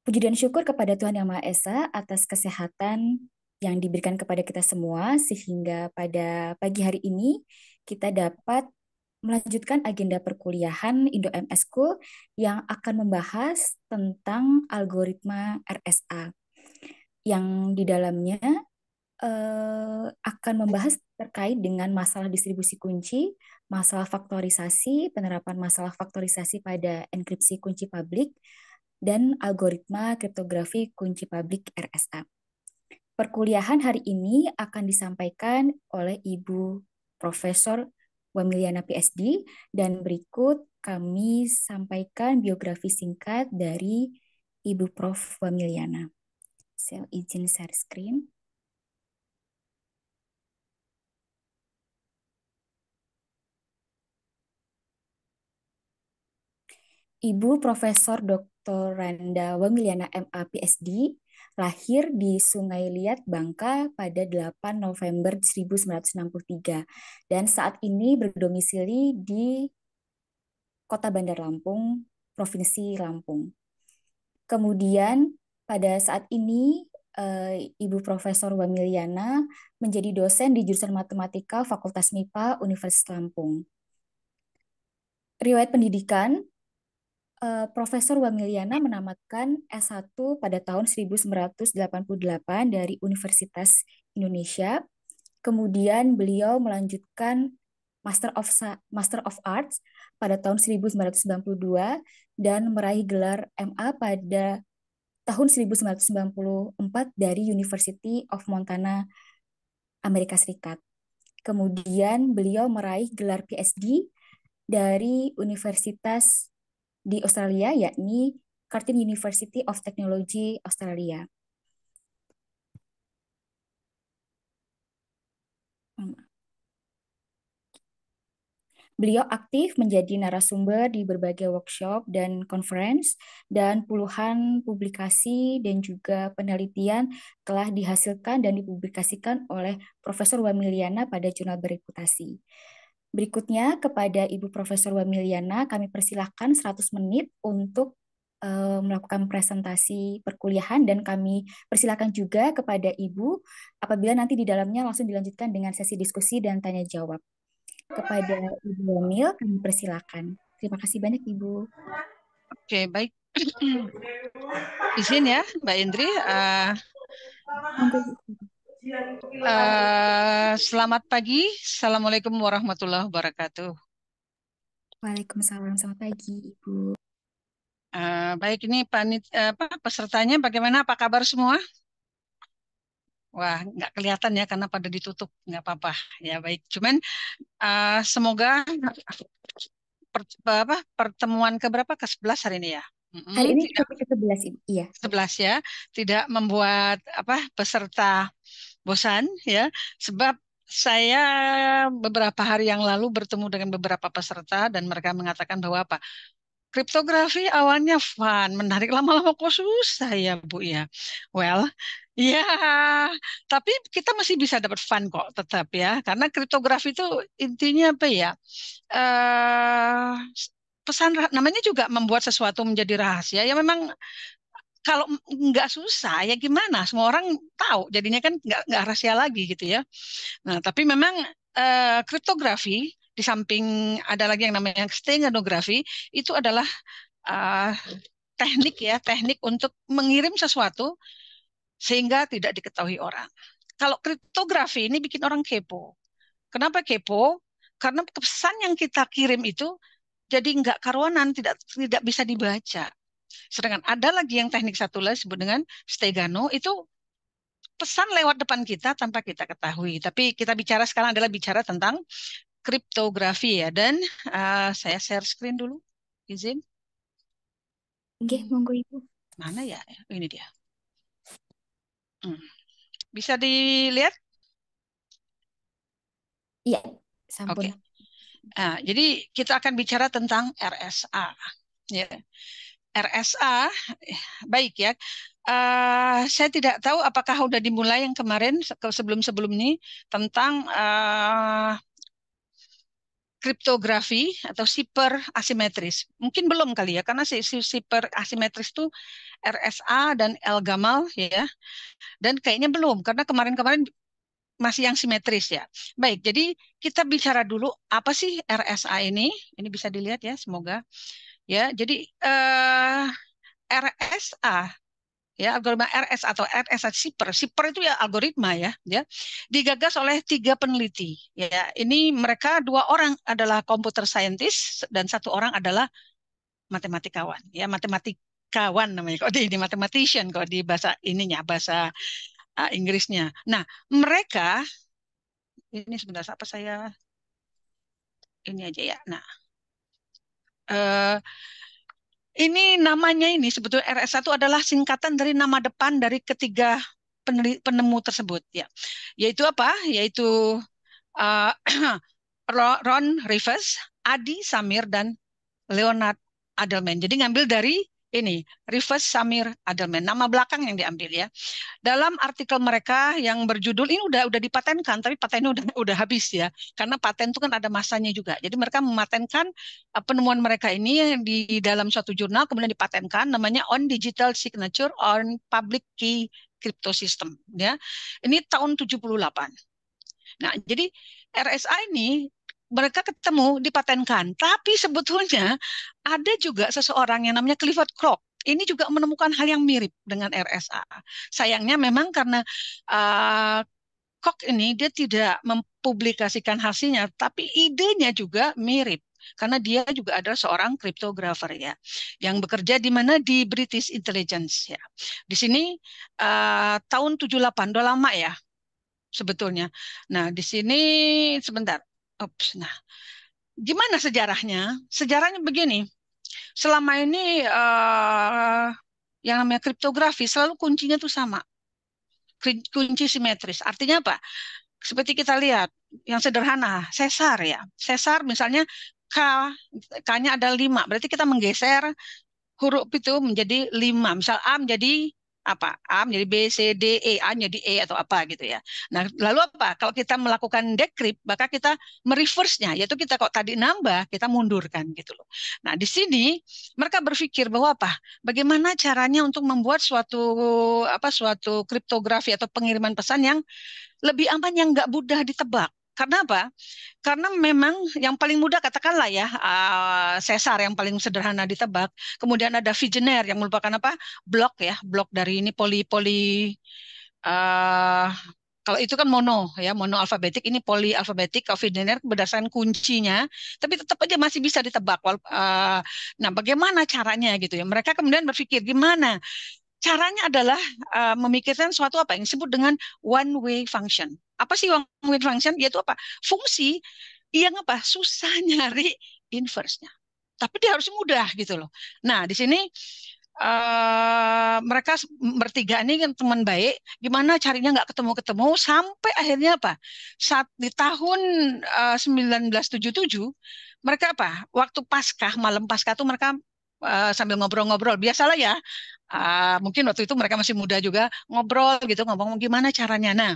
Puji dan syukur kepada Tuhan Yang Maha Esa atas kesehatan yang diberikan kepada kita semua, sehingga pada pagi hari ini kita dapat melanjutkan agenda perkuliahan Indo MS School yang akan membahas tentang algoritma RSA, yang di dalamnya akan membahas terkait dengan masalah distribusi kunci, masalah faktorisasi, penerapan masalah faktorisasi pada enkripsi kunci publik, dan algoritma kriptografi kunci publik RSA. Perkuliahan hari ini akan disampaikan oleh Ibu Profesor Wamiliana PhD, dan berikut kami sampaikan biografi singkat dari Ibu Prof. Wamiliana. Saya izin share screen. Ibu Profesor Dr. Randa Wamiliana MA PhD lahir di Sungai Liat, Bangka pada 8 November 1963 dan saat ini berdomisili di Kota Bandar Lampung, Provinsi Lampung. Kemudian pada saat ini Ibu Profesor Wamiliana menjadi dosen di jurusan Matematika Fakultas MIPA Universitas Lampung. Riwayat pendidikan, Profesor Wamiliana menamatkan S1 pada tahun 1988 dari Universitas Indonesia. Kemudian beliau melanjutkan Master of Arts pada tahun 1992 dan meraih gelar MA pada tahun 1994 dari University of Montana, Amerika Serikat. Kemudian beliau meraih gelar PhD dari Universitas di Australia, yakni Curtin University of Technology Australia. Beliau aktif menjadi narasumber di berbagai workshop dan conference, dan puluhan publikasi dan juga penelitian telah dihasilkan dan dipublikasikan oleh Profesor Wamiliana pada jurnal bereputasi. Berikutnya kepada Ibu Profesor Wamiliana kami persilahkan 100 menit untuk melakukan presentasi perkuliahan, dan kami persilakan juga kepada Ibu apabila nanti di dalamnya langsung dilanjutkan dengan sesi diskusi dan tanya jawab. Kepada Ibu Wamil kami persilakan. Terima kasih banyak Ibu. Oke, baik. Izin ya, Mbak Indri. Selamat pagi. Assalamualaikum warahmatullahi wabarakatuh. Waalaikumsalam, selamat pagi Ibu. Baik, ini pesertanya bagaimana? Apa kabar semua? Wah, nggak kelihatan ya karena pada ditutup. Nggak apa-apa. Ya, baik. Cuman semoga pertemuan keberapa? Ke-11 hari ini ya? Hari ini Tidak ke-11 Ibu. Iya. 11 ya. Tidak membuat peserta bosan ya, sebab saya beberapa hari yang lalu bertemu dengan beberapa peserta dan mereka mengatakan bahwa kriptografi awalnya fun, menarik, lama-lama kok susah ya Bu ya. Well, ya, tapi kita masih bisa dapat fun kok tetap ya, karena kriptografi itu intinya apa ya? eh Namanya juga membuat sesuatu menjadi rahasia. Ya memang kalau nggak susah ya gimana? Semua orang tahu, jadinya kan nggak rahasia lagi gitu ya. Nah, tapi memang kriptografi di samping ada lagi yang namanya stenganografi, itu adalah eh, teknik ya, teknik untuk mengirim sesuatu sehingga tidak diketahui orang. Kalau kriptografi ini bikin orang kepo. Kenapa kepo? Karena pesan yang kita kirim itu jadi nggak karuanan, tidak bisa dibaca. Sedangkan ada lagi yang teknik satu lagi disebut dengan stegano, itu pesan lewat depan kita tanpa kita ketahui. Tapi kita bicara sekarang adalah bicara tentang kriptografi ya. Dan saya share screen dulu, izin. Oke, monggo Ibu. Mana ya? Ini dia. Hmm. Bisa dilihat? Iya, Oke. sampun. Jadi kita akan bicara tentang RSA. Ya. RSA, baik ya. Saya tidak tahu apakah sudah dimulai yang kemarin sebelum-sebelum ini tentang kriptografi atau siper asimetris. Mungkin belum kali ya, karena si siper asimetris itu RSA dan El Gamal ya, dan kayaknya belum karena kemarin-kemarin masih yang simetris ya. Baik, jadi kita bicara dulu apa sih RSA ini? Ini bisa dilihat ya, semoga ya. Jadi RSA ya, algoritma RS atau RSA Siper. Siper itu ya algoritma ya, digagas oleh tiga peneliti. Ya, ini mereka dua orang adalah computer scientist dan satu orang adalah matematikawan. Ya, matematikawan namanya. Kok di mathematician kalau di bahasa ininya, bahasa Inggrisnya. Nah, mereka ini sebentar apa saya ini aja ya. Nah, eh, ini namanya ini sebetulnya RS1 adalah singkatan dari nama depan dari ketiga penemu tersebut ya. Yaitu apa? Yaitu uh, Ron Rivers, Adi Samir dan Leonard Adleman. Jadi ngambil dari ini Rivers Samir Adleman, nama belakang yang diambil ya. Dalam artikel mereka yang berjudul ini udah dipatenkan, tapi patennya udah habis ya. Karena paten itu kan ada masanya juga. Jadi mereka mematenkan penemuan mereka ini di dalam suatu jurnal kemudian dipatenkan namanya On Digital Signature on Public Key Crypto System ya. Ini tahun 78. Nah, jadi RSA ini mereka ketemu dipatenkan, tapi sebetulnya ada juga seseorang yang namanya Clifford Krook. Ini juga menemukan hal yang mirip dengan RSA. Sayangnya memang karena uh, Krook ini dia tidak mempublikasikan hasilnya, tapi idenya juga mirip. Karena dia juga adalah seorang kriptografer ya, yang bekerja di mana di British Intelligence ya. Di sini tahun 78, udah lama ya sebetulnya. Nah, di sini sebentar. Ups, nah, gimana sejarahnya? Sejarahnya begini. Selama ini yang namanya kriptografi selalu kuncinya tuh sama, kunci simetris. Artinya apa? Seperti kita lihat yang sederhana, sesar ya. Sesar misalnya K, K-nya ada 5, berarti kita menggeser huruf itu menjadi 5. Misal A menjadi apa? A menjadi B, C, D, E, A menjadi E atau apa gitu ya. Nah, lalu apa? Kalau kita melakukan decrypt, maka kita mereverse-nya, yaitu kita kok tadi nambah, kita mundurkan gitu loh. Nah, di sini mereka berpikir bahwa apa? Bagaimana caranya untuk membuat suatu kriptografi atau pengiriman pesan yang lebih aman, yang nggak mudah ditebak. Karena apa? Karena memang yang paling mudah katakanlah ya sesar yang paling sederhana ditebak. Kemudian ada Vigener yang merupakan apa? Blok ya, blok dari ini poli uh, kalau itu kan mono ya, mono alfabetik, ini poli alfabetik. Kalau Vigener berdasarkan kuncinya, tapi tetap aja masih bisa ditebak. Nah, bagaimana caranya gitu ya? Mereka kemudian berpikir gimana caranya adalah memikirkan suatu apa yang disebut dengan one way function. Apa sih one way function? Yaitu apa? Fungsi yang apa? Susah nyari inverse-nya. Tapi dia harus mudah gitu loh. Nah, di sini mereka bertiga ini kan teman baik, gimana carinya nggak ketemu-ketemu sampai akhirnya apa? Saat di tahun 1977 mereka apa? Waktu Paskah, malam Paskah tuh mereka sambil ngobrol-ngobrol, biasalah ya. Mungkin waktu itu mereka masih muda juga, ngobrol gitu, ngomong gimana caranya. Nah,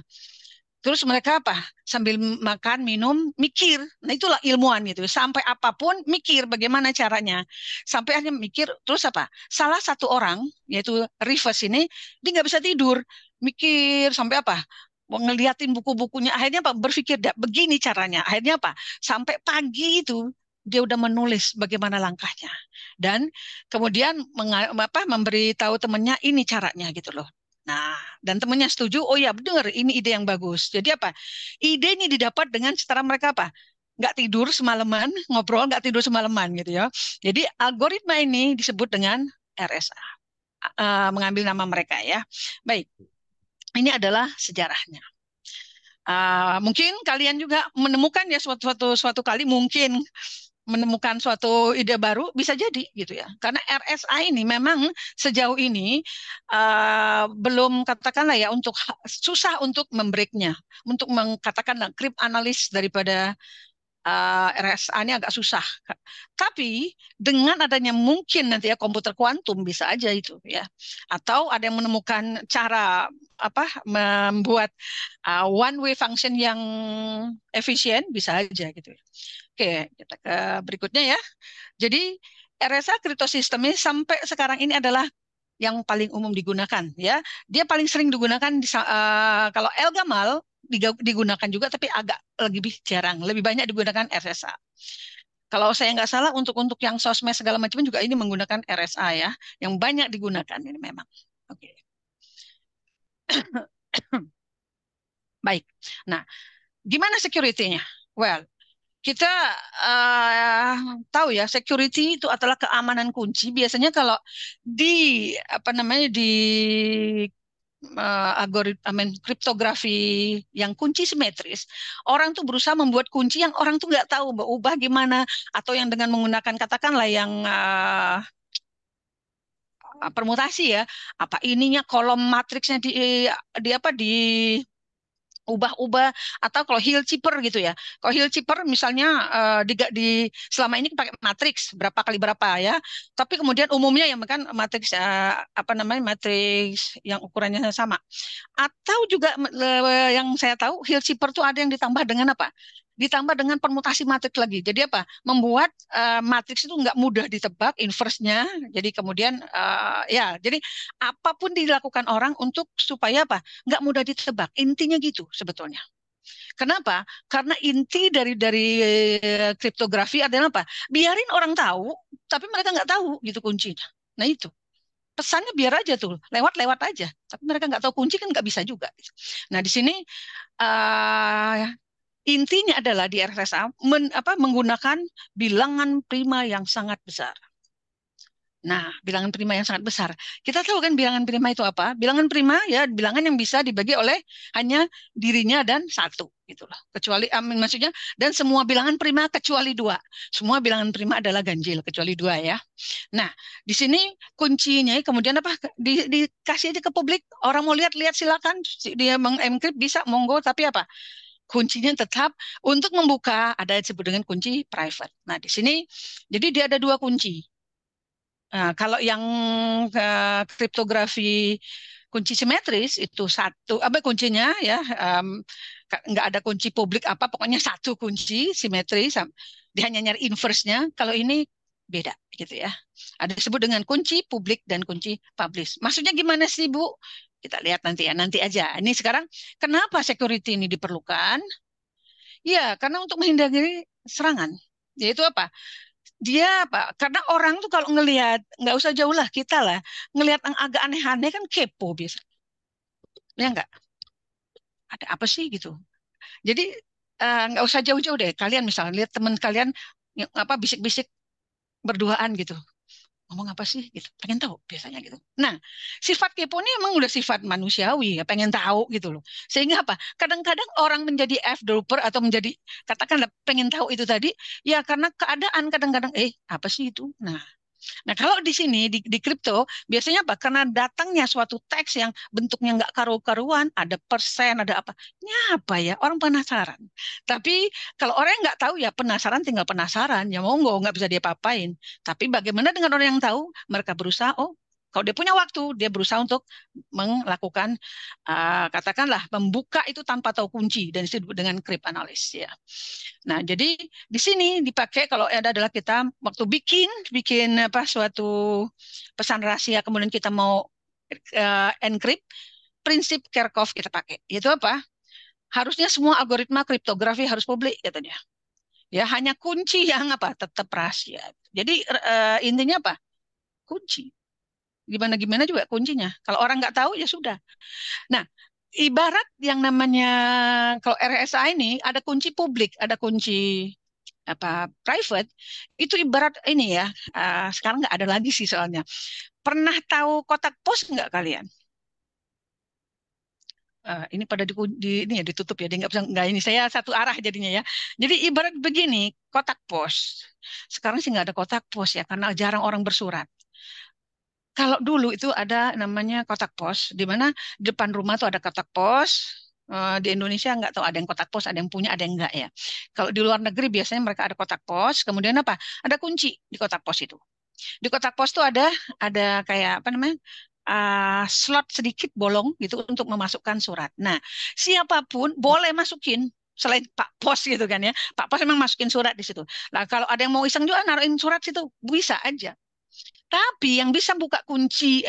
terus mereka apa? Sambil makan, minum, mikir. Nah, itulah ilmuwan gitu. Sampai apapun mikir bagaimana caranya. Sampai akhirnya mikir, terus apa? Salah satu orang, yaitu Rivers ini, dia nggak bisa tidur. Mikir sampai apa? Mau ngeliatin buku-bukunya. Akhirnya apa? Berpikir, begini caranya. Akhirnya apa? Sampai pagi itu, dia udah menulis bagaimana langkahnya. Dan kemudian memberitahu temannya, ini caranya gitu loh. Nah, dan temennya setuju, oh ya benar, ini ide yang bagus. Jadi apa? Ide ini didapat dengan secara mereka apa? Nggak tidur semalaman, ngobrol nggak tidur semalaman gitu ya. Jadi algoritma ini disebut dengan RSA, mengambil nama mereka ya. Baik, ini adalah sejarahnya. Mungkin kalian juga menemukan ya suatu kali mungkin menemukan suatu ide baru, bisa jadi gitu ya. Karena RSA ini memang sejauh ini belum katakanlah ya, susah untuk membreaknya, untuk mengkatakan crypt analis daripada RSA ini agak susah. Tapi dengan adanya mungkin nanti ya komputer kuantum bisa aja itu ya. Atau ada yang menemukan cara apa membuat one way function yang efisien, bisa aja gitu ya. Oke, kita ke berikutnya ya. Jadi RSA Cryptosystem ini sampai sekarang ini adalah yang paling umum digunakan ya. Dia paling sering digunakan kalau El Gamal digunakan juga tapi agak lebih jarang, lebih banyak digunakan RSA. Kalau saya nggak salah untuk yang sosmed segala macam juga ini menggunakan RSA ya, yang banyak digunakan ini memang. Oke. Baik. Nah, gimana security-nya? Well, kita eh, tahu ya, security itu adalah keamanan kunci. Biasanya kalau di apa namanya di algoritma kriptografi yang kunci simetris, orang tuh berusaha membuat kunci yang orang tuh nggak tahu berubah gimana, atau yang dengan menggunakan katakanlah yang permutasi ya, apa ininya kolom matriksnya di apa di ubah-ubah, atau kalau hill chipper gitu ya. Kalau hill chipper misalnya selama ini pakai matriks berapa kali berapa ya. Tapi kemudian umumnya yang kan matriks apa namanya matriks yang ukurannya sama. Atau juga yang saya tahu hill chipper tuh ada yang ditambah dengan apa? Ditambah dengan permutasi matriks lagi. Jadi apa? Membuat matriks itu nggak mudah ditebak inverse-nya. Jadi kemudian ya, jadi apapun dilakukan orang untuk supaya apa? Nggak mudah ditebak. Intinya gitu sebetulnya. Kenapa? Karena inti dari kriptografi adalah apa? Biarin orang tahu, tapi mereka nggak tahu gitu kuncinya. Nah itu pesannya biar aja tuh lewat-lewat aja, tapi mereka nggak tahu kunci kan nggak bisa juga. Nah di sini uh, intinya adalah di RSA menggunakan bilangan prima yang sangat besar. Nah, bilangan prima yang sangat besar. Kita tahu kan bilangan prima itu apa? Bilangan prima ya bilangan yang bisa dibagi oleh hanya dirinya dan satu gitulah. Kecuali amin maksudnya dan semua bilangan prima kecuali dua. Semua bilangan prima adalah ganjil kecuali dua ya. Nah, di sini kuncinya kemudian apa? Dikasih aja ke publik. Orang mau lihat-lihat silakan. Dia mengenkrip bisa monggo tapi apa? Kuncinya tetap untuk membuka ada yang disebut dengan kunci private. Nah, di sini jadi dia ada dua kunci. Nah, kalau yang kriptografi kunci simetris itu satu, apa kuncinya ya, nggak ada kunci publik apa, pokoknya satu kunci simetris, dia hanya nyari inverse-nya. Kalau ini beda gitu ya. Ada disebut dengan kunci publik dan kunci publish. Maksudnya gimana sih Bu? Kita lihat nanti ya, nanti aja. Ini sekarang kenapa security ini diperlukan? Ya, karena untuk menghindari serangan. Yaitu apa? Dia apa? Karena orang tuh kalau ngelihat nggak usah jauh lah kita lah ngelihat yang agak aneh-aneh kan kepo biasa, ya nggak ada apa sih gitu. Jadi nggak usah jauh-jauh deh. Kalian misalnya lihat teman kalian yang apa bisik-bisik berduaan gitu, ngomong apa sih gitu, pengen tahu biasanya gitu. Nah, sifat kepo ini emang udah sifat manusiawi ya, pengen tahu gitu loh. Sehingga apa? Kadang-kadang orang menjadi F-dropper atau menjadi katakanlah pengen tahu itu tadi ya karena keadaan kadang-kadang apa sih itu. Nah, kalau di sini di kripto biasanya apa? Karena datangnya suatu teks yang bentuknya nggak karu-karuan, ada persen, ada apa? Ini apa ya? Orang penasaran. Tapi kalau orang yang nggak tahu ya penasaran tinggal penasaran, ya monggo nggak bisa dia apain. Tapi bagaimana dengan orang yang tahu? Mereka berusaha, oh kalau dia punya waktu, dia berusaha untuk melakukan katakanlah membuka itu tanpa tahu kunci dan disebut dengan crypt analysis ya. Nah, jadi di sini dipakai kalau ada adalah kita waktu bikin bikin apa suatu pesan rahasia kemudian kita mau encrypt prinsip Kerckhoff kita pakai. Itu apa? Harusnya semua algoritma kriptografi harus publik katanya. Ya, hanya kunci yang apa? Tetap rahasia. Jadi intinya apa? Kunci. Gimana gimana juga kuncinya. Kalau orang nggak tahu ya sudah. Nah, ibarat yang namanya kalau RSA ini ada kunci publik, ada kunci apa private, itu ibarat ini ya. Sekarang nggak ada lagi sih soalnya. Pernah tahu kotak pos nggak kalian? Ini pada ini ya ditutup ya, dia nggak bisa nggak ini saya satu arah jadinya ya. Jadi ibarat begini, kotak pos. Sekarang sih nggak ada kotak pos ya karena jarang orang bersurat. Kalau dulu itu ada namanya kotak pos, di mana depan rumah tuh ada kotak pos. Di Indonesia nggak tahu ada yang kotak pos, ada yang punya, ada yang enggak ya. Kalau di luar negeri biasanya mereka ada kotak pos, kemudian apa? Ada kunci di kotak pos itu. Di kotak pos tuh ada kayak apa namanya? Slot sedikit bolong gitu untuk memasukkan surat. Nah, siapapun boleh masukin. selain Pak Pos gitu kan ya. Pak Pos memang masukin surat di situ. Nah, kalau ada yang mau iseng juga naruhin surat situ bisa aja. Tapi yang bisa buka kunci,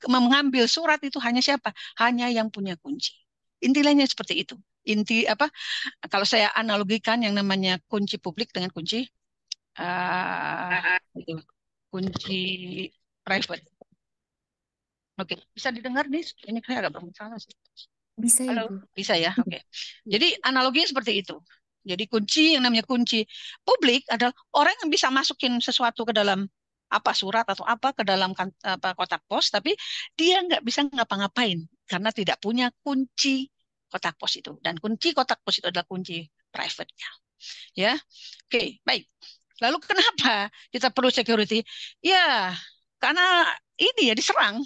mengambil surat itu hanya siapa? Hanya yang punya kunci. Intinya seperti itu. Inti apa? Kalau saya analogikan yang namanya kunci publik dengan kunci itu kunci private. Oke, bisa didengar nih? Ini kayak agak bermasalah sih. Bisa, Halo, Ibu. bisa ya? Oke. Ya. Jadi analoginya seperti itu. Jadi kunci yang namanya kunci publik adalah orang yang bisa masukin sesuatu ke dalam apa surat atau apa ke dalam apa, kotak pos, tapi dia nggak bisa ngapa-ngapain karena tidak punya kunci kotak pos itu. Dan kunci kotak pos itu adalah kunci private-nya. Ya, oke, baik. Lalu kenapa kita perlu security? Ya, karena ini ya diserang.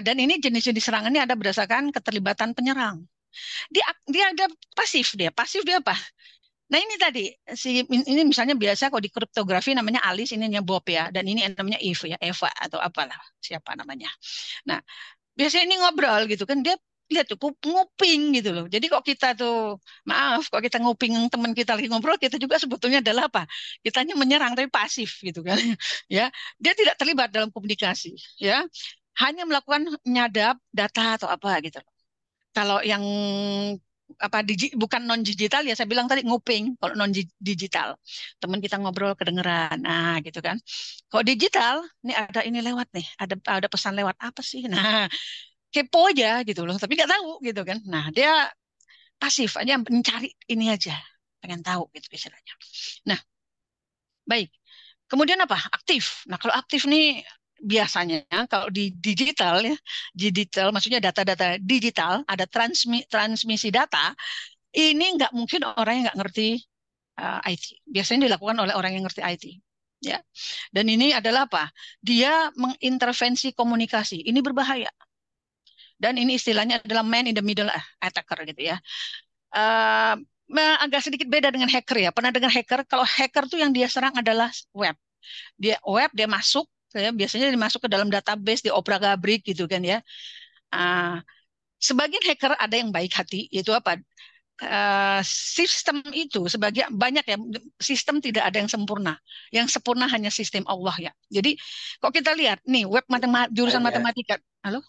Dan ini jenis-jenis serangan ini ada berdasarkan keterlibatan penyerang. Dia ada pasif dia apa? Nah ini tadi ini misalnya biasa kalau di kriptografi namanya Alice, ini namanya Bob ya, dan ini namanya Eve ya, Eva atau apalah siapa namanya. Nah biasanya ini ngobrol gitu kan, dia lihat tuh nguping gitu loh. Jadi kok kita tuh maaf, kok kita nguping teman kita lagi ngobrol, kita juga sebetulnya adalah apa? Kitanya menyerang tapi pasif gitu kan. Ya, dia tidak terlibat dalam komunikasi ya. Hanya melakukan nyadap data atau apa gitu. Kalau yang apa bukan non digital ya saya bilang tadi nguping. Kalau non digital teman kita ngobrol kedengeran, nah gitu kan. Kalau digital ini ada ini lewat nih, ada pesan lewat apa sih, nah kepo aja gitu loh, tapi nggak tahu gitu kan. Nah dia pasif aja mencari ini aja, pengen tahu gitu istilahnya. Nah baik, kemudian apa, aktif. Nah kalau aktif nih biasanya kalau di digital ya, digital maksudnya data-data digital, ada transmisi data, ini nggak mungkin orang yang nggak ngerti IT. Biasanya dilakukan oleh orang yang ngerti IT. Ya. Dan ini adalah apa? Dia mengintervensi komunikasi. Ini berbahaya. Dan ini istilahnya adalah man in the middle attacker gitu ya. Uh, Agak sedikit beda dengan hacker ya. Pernah dengar hacker? Kalau hacker tuh yang dia serang adalah web. Dia masuk, ya, biasanya dia masuk ke dalam database, di obrak-abrik gitu kan ya. Uh, Sebagian hacker ada yang baik hati, yaitu apa? Sistem itu sebagai banyak ya, sistem tidak ada yang sempurna. Yang sempurna hanya sistem Allah ya. Jadi kok kita lihat nih web jurusan matematika, halo,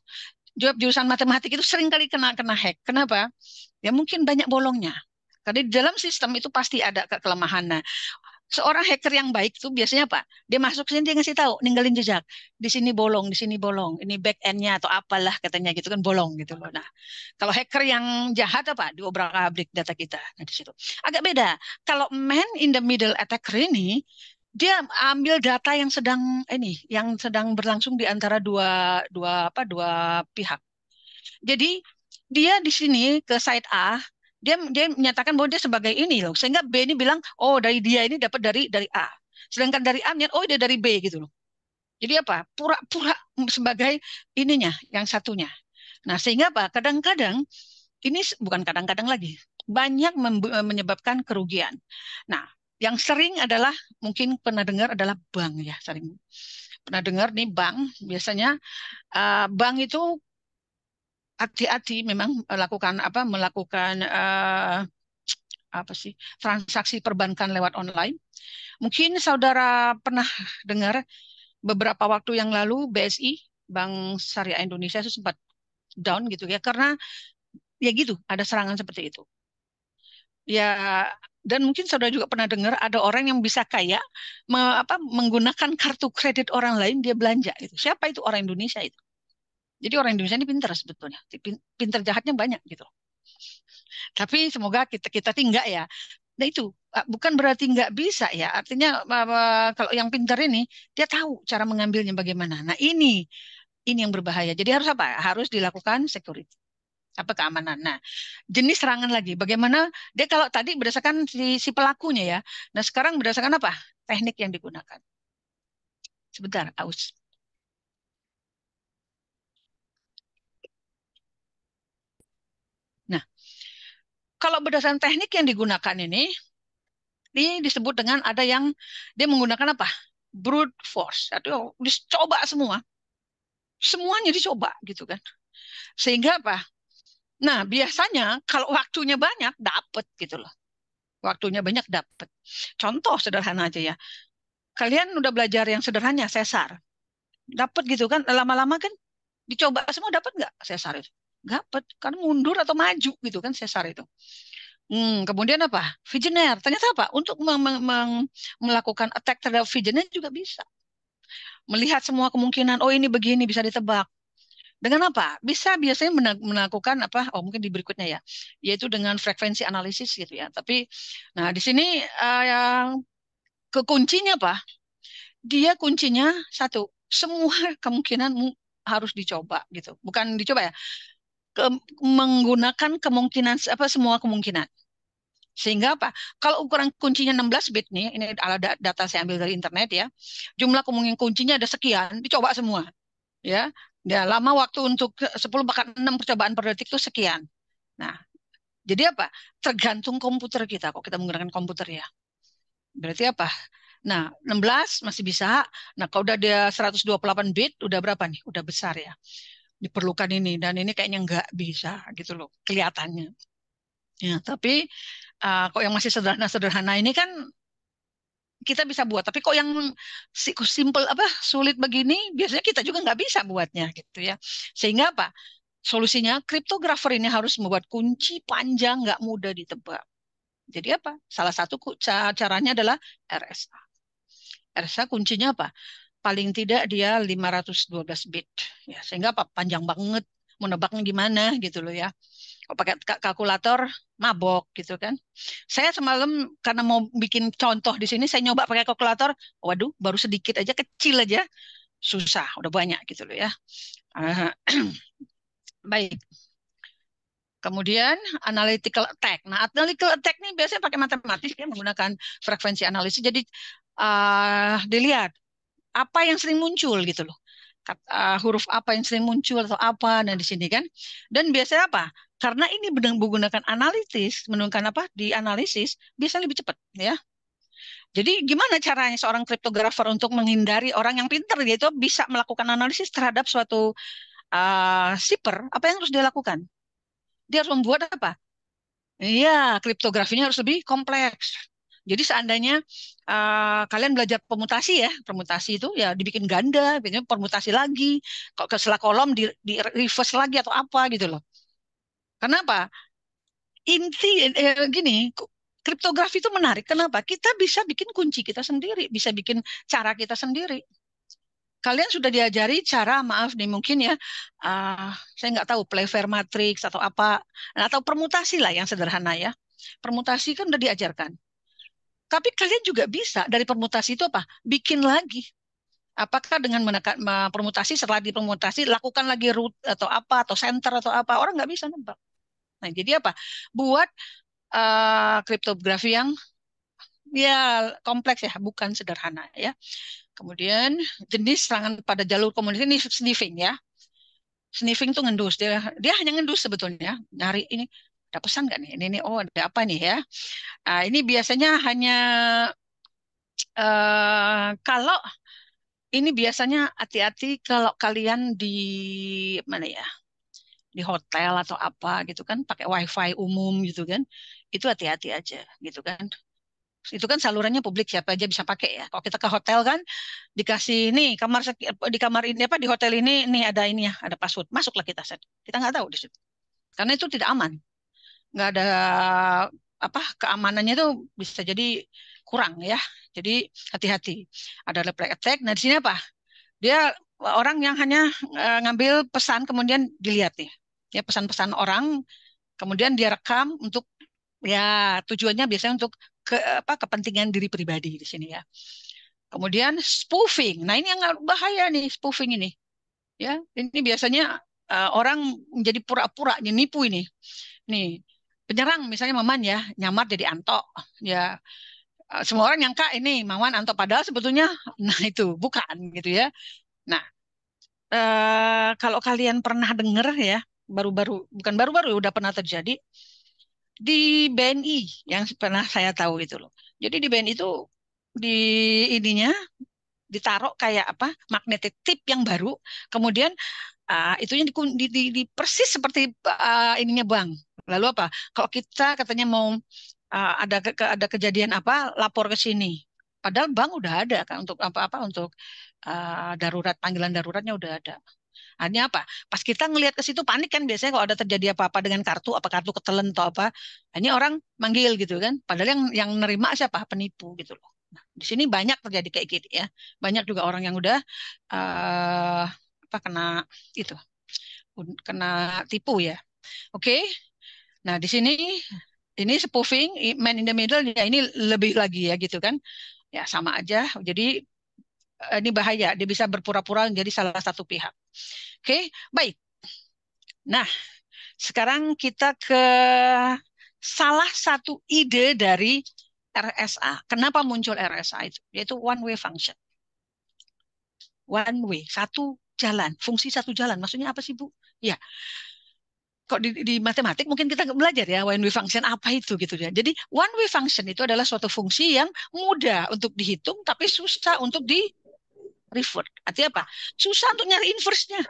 jawab jurusan matematik itu sering kali kena kena hack. Kenapa? Ya mungkin banyak bolongnya. Karena di dalam sistem itu pasti ada kelemahan. Nah, seorang hacker yang baik itu biasanya apa? Dia masuk ke sini dia ngasih tahu, ninggalin jejak. Di sini bolong, di sini bolong. Ini back end-nya atau apalah katanya gitu kan bolong gitu loh. Nah, kalau hacker yang jahat apa? Diobrak-abrik data kita. Nah, di situ. Agak beda. Kalau man in the middle attacker ini dia ambil data yang sedang yang sedang berlangsung di antara dua dua apa dua pihak. Jadi dia di sini ke site A, dia menyatakan bahwa dia sebagai ini loh, sehingga B ini bilang, oh dari dia ini dapat dari A. Sedangkan dari A oh dia dari B gitu loh. Jadi apa? Pura-pura sebagai ininya, yang satunya. Nah sehingga apa? Kadang-kadang ini bukan kadang-kadang lagi, banyak menyebabkan kerugian. Nah yang sering adalah mungkin pernah dengar adalah bank ya, sering pernah dengar nih bank biasanya bank itu hati-hati memang melakukan apa sih transaksi perbankan lewat online. Mungkin saudara pernah dengar beberapa waktu yang lalu BSI Bank Syariah Indonesia itu sempat down gitu ya karena ya gitu ada serangan seperti itu. Ya dan mungkin saudara juga pernah dengar ada orang yang bisa kaya menggunakan kartu kredit orang lain dia belanja itu. Siapa itu orang Indonesia itu? Jadi orang Indonesia ini pintar sebetulnya. Pintar jahatnya banyak gitu. Tapi semoga kita kita tinggal ya. Nah itu bukan berarti nggak bisa ya. Artinya kalau yang pintar ini dia tahu cara mengambilnya bagaimana. Nah ini yang berbahaya. Jadi harus apa? Harus dilakukan security apa keamanan. Nah jenis serangan lagi. Bagaimana dia kalau tadi berdasarkan si pelakunya ya. Nah sekarang berdasarkan apa? Teknik yang digunakan. Sebentar, aus. Nah kalau berdasarkan teknik yang digunakan ini disebut dengan ada yang dia menggunakan apa? Brute force. Atau dicoba semua. Semuanya dicoba gitu kan. Sehingga apa? Nah, biasanya kalau waktunya banyak, dapet gitu loh. Waktunya banyak dapet. Contoh sederhana aja ya. Kalian udah belajar yang sederhana, sesar. Dapet gitu kan, lama-lama kan dicoba semua dapat nggak sesar itu? Dapat, kan mundur atau maju gitu kan sesar itu. Kemudian apa? Visioner. Ternyata apa? Untuk melakukan attack terhadap visioner juga bisa. Melihat semua kemungkinan, oh ini begini bisa ditebak. Dengan apa? Bisa biasanya melakukan apa? Oh mungkin di berikutnya ya, yaitu dengan frekuensi analisis gitu ya. Tapi, nah di sini yang kekuncinya apa? Dia kuncinya satu, semua kemungkinan harus dicoba gitu. Bukan dicoba ya, menggunakan kemungkinan apa semua kemungkinan. Sehingga apa? Kalau ukuran kuncinya 16 bit nih, ini ala data saya ambil dari internet ya. Jumlah kemungkinan kuncinya ada sekian, dicoba semua ya. Ya, lama waktu untuk 10 bahkan 6 percobaan per detik itu sekian. Nah, jadi apa? Tergantung komputer kita kok kita menggunakan komputer ya. Berarti apa? Nah, 16 masih bisa. Nah, kalau udah dia 128 bit, udah berapa nih? Udah besar ya. Diperlukan ini. Dan ini kayaknya nggak bisa gitu loh, kelihatannya. Ya, tapi kok yang masih sederhana-sederhana ini kan kita bisa buat. Tapi kok yang simple apa sulit begini, biasanya kita juga nggak bisa buatnya gitu ya. Sehingga apa? Solusinya kriptografer ini harus membuat kunci panjang nggak mudah ditebak. Jadi apa? Salah satu caranya adalah RSA. RSA kuncinya apa? Paling tidak dia 512 bit. Ya, sehingga apa? Panjang banget. Mau nebaknya gimana gitu loh ya. Kalau pakai kalkulator mabok gitu kan. Saya semalam karena mau bikin contoh di sini, saya nyoba pakai kalkulator. Waduh, baru sedikit aja, kecil aja, susah. Udah banyak gitu loh ya. Ah, baik. Kemudian analytical attack. Nah, analytical attack ini biasanya pakai matematis ya, menggunakan frekuensi analisis. Jadi dilihat apa yang sering muncul gitu loh. Huruf apa yang sering muncul atau apa nah di sini kan. Dan biasanya apa? Karena ini menggunakan analitis, menurunkan apa? Di analisis biasanya lebih cepat ya. Jadi gimana caranya seorang kriptografer untuk menghindari orang yang pintar gitu bisa melakukan analisis terhadap suatu shipper? Apa yang harus dia lakukan? Dia harus membuat apa? Iya, kriptografinya harus lebih kompleks. Jadi seandainya kalian belajar permutasi ya, permutasi itu ya dibikin ganda, biasanya permutasi lagi, kok ke setelah kolom di reverse lagi atau apa gitu loh. Kenapa? Inti gini, kriptografi itu menarik. Kenapa? Kita bisa bikin kunci kita sendiri, bisa bikin cara kita sendiri. Kalian sudah diajari cara, maaf nih mungkin ya, saya nggak tahu Playfair matrix atau apa, atau permutasi lah yang sederhana ya. Permutasi kan udah diajarkan. Tapi kalian juga bisa dari permutasi itu apa? Bikin lagi. Apakah dengan menekan permutasi setelah dipermutasi lakukan lagi root atau apa atau center atau apa orang nggak bisa nebak. Nah jadi apa? Buat kriptografi yang ya kompleks ya, bukan sederhana ya. Kemudian jenis serangan pada jalur komunikasi ini sniffing ya. Sniffing tuh ngendus dia hanya ngendus sebetulnya. Nyari ini ada pesan nggak nih? Ini oh ada apa nih ya? Ini biasanya hanya kalau ini biasanya hati-hati kalau kalian di mana ya? Di hotel atau apa gitu kan pakai wifi umum gitu kan. Itu hati-hati aja gitu kan. Itu kan salurannya publik siapa aja bisa pakai ya. Kalau kita ke hotel kan dikasih nih di kamar ini apa di hotel ini ada ini ya, ada password. Masuklah kita set. Kita nggak tahu di situ. Karena itu tidak aman. Nggak ada apa keamanannya itu bisa jadi kurang ya. Jadi hati-hati. Ada reply attack. Nah di sini apa? Dia orang yang hanya ngambil pesan kemudian dilihat nih. Ya pesan-pesan orang kemudian dia rekam untuk ya tujuannya biasanya untuk apa kepentingan diri pribadi di sini ya. Kemudian spoofing. Nah, ini yang bahaya nih spoofing ini. Ya, ini biasanya orang menjadi pura-pura nipu ini. Nih, penyerang misalnya Maman ya, nyamar jadi Anto. Ya, semua orang nyangka ini Maman Anto padahal sebetulnya nah itu bukan gitu ya. Nah, kalau kalian pernah dengar ya, baru-baru bukan baru-baru udah pernah terjadi di BNI yang pernah saya tahu itu loh. Jadi di BNI itu di ininya ditaruh kayak apa magnetic tip yang baru, kemudian itunya persis seperti ininya bank. Lalu apa? Kalau kita katanya mau ada kejadian apa, lapor ke sini. Padahal bank udah ada kan untuk apa-apa untuk darurat, panggilan daruratnya udah ada. Hanya apa? Pas kita ngelihat ke situ panik kan biasanya kalau ada terjadi apa-apa dengan kartu, apa kartu ketelen atau apa, hanya orang manggil gitu kan. Padahal yang nerima siapa? Penipu gitu loh. Nah, di sini banyak terjadi kayak gitu ya. Banyak juga orang yang udah eh apa itu, kena tipu ya. Oke. Nah, di sini ini spoofing, man in the middle ya ini lebih lagi ya gitu kan. Ya sama aja. Jadi ini bahaya, dia bisa berpura-pura menjadi salah satu pihak. Oke, baik. Nah, sekarang kita ke salah satu ide dari RSA. Kenapa muncul RSA itu? Yaitu one way function. One way, satu jalan, fungsi satu jalan. Maksudnya apa sih, Bu? Ya, kok di matematik mungkin kita nggak belajar ya one way function apa itu gitu ya. Jadi one way function itu adalah suatu fungsi yang mudah untuk dihitung tapi susah untuk di revert. Artinya apa? Susah untuk nyari inverse-nya.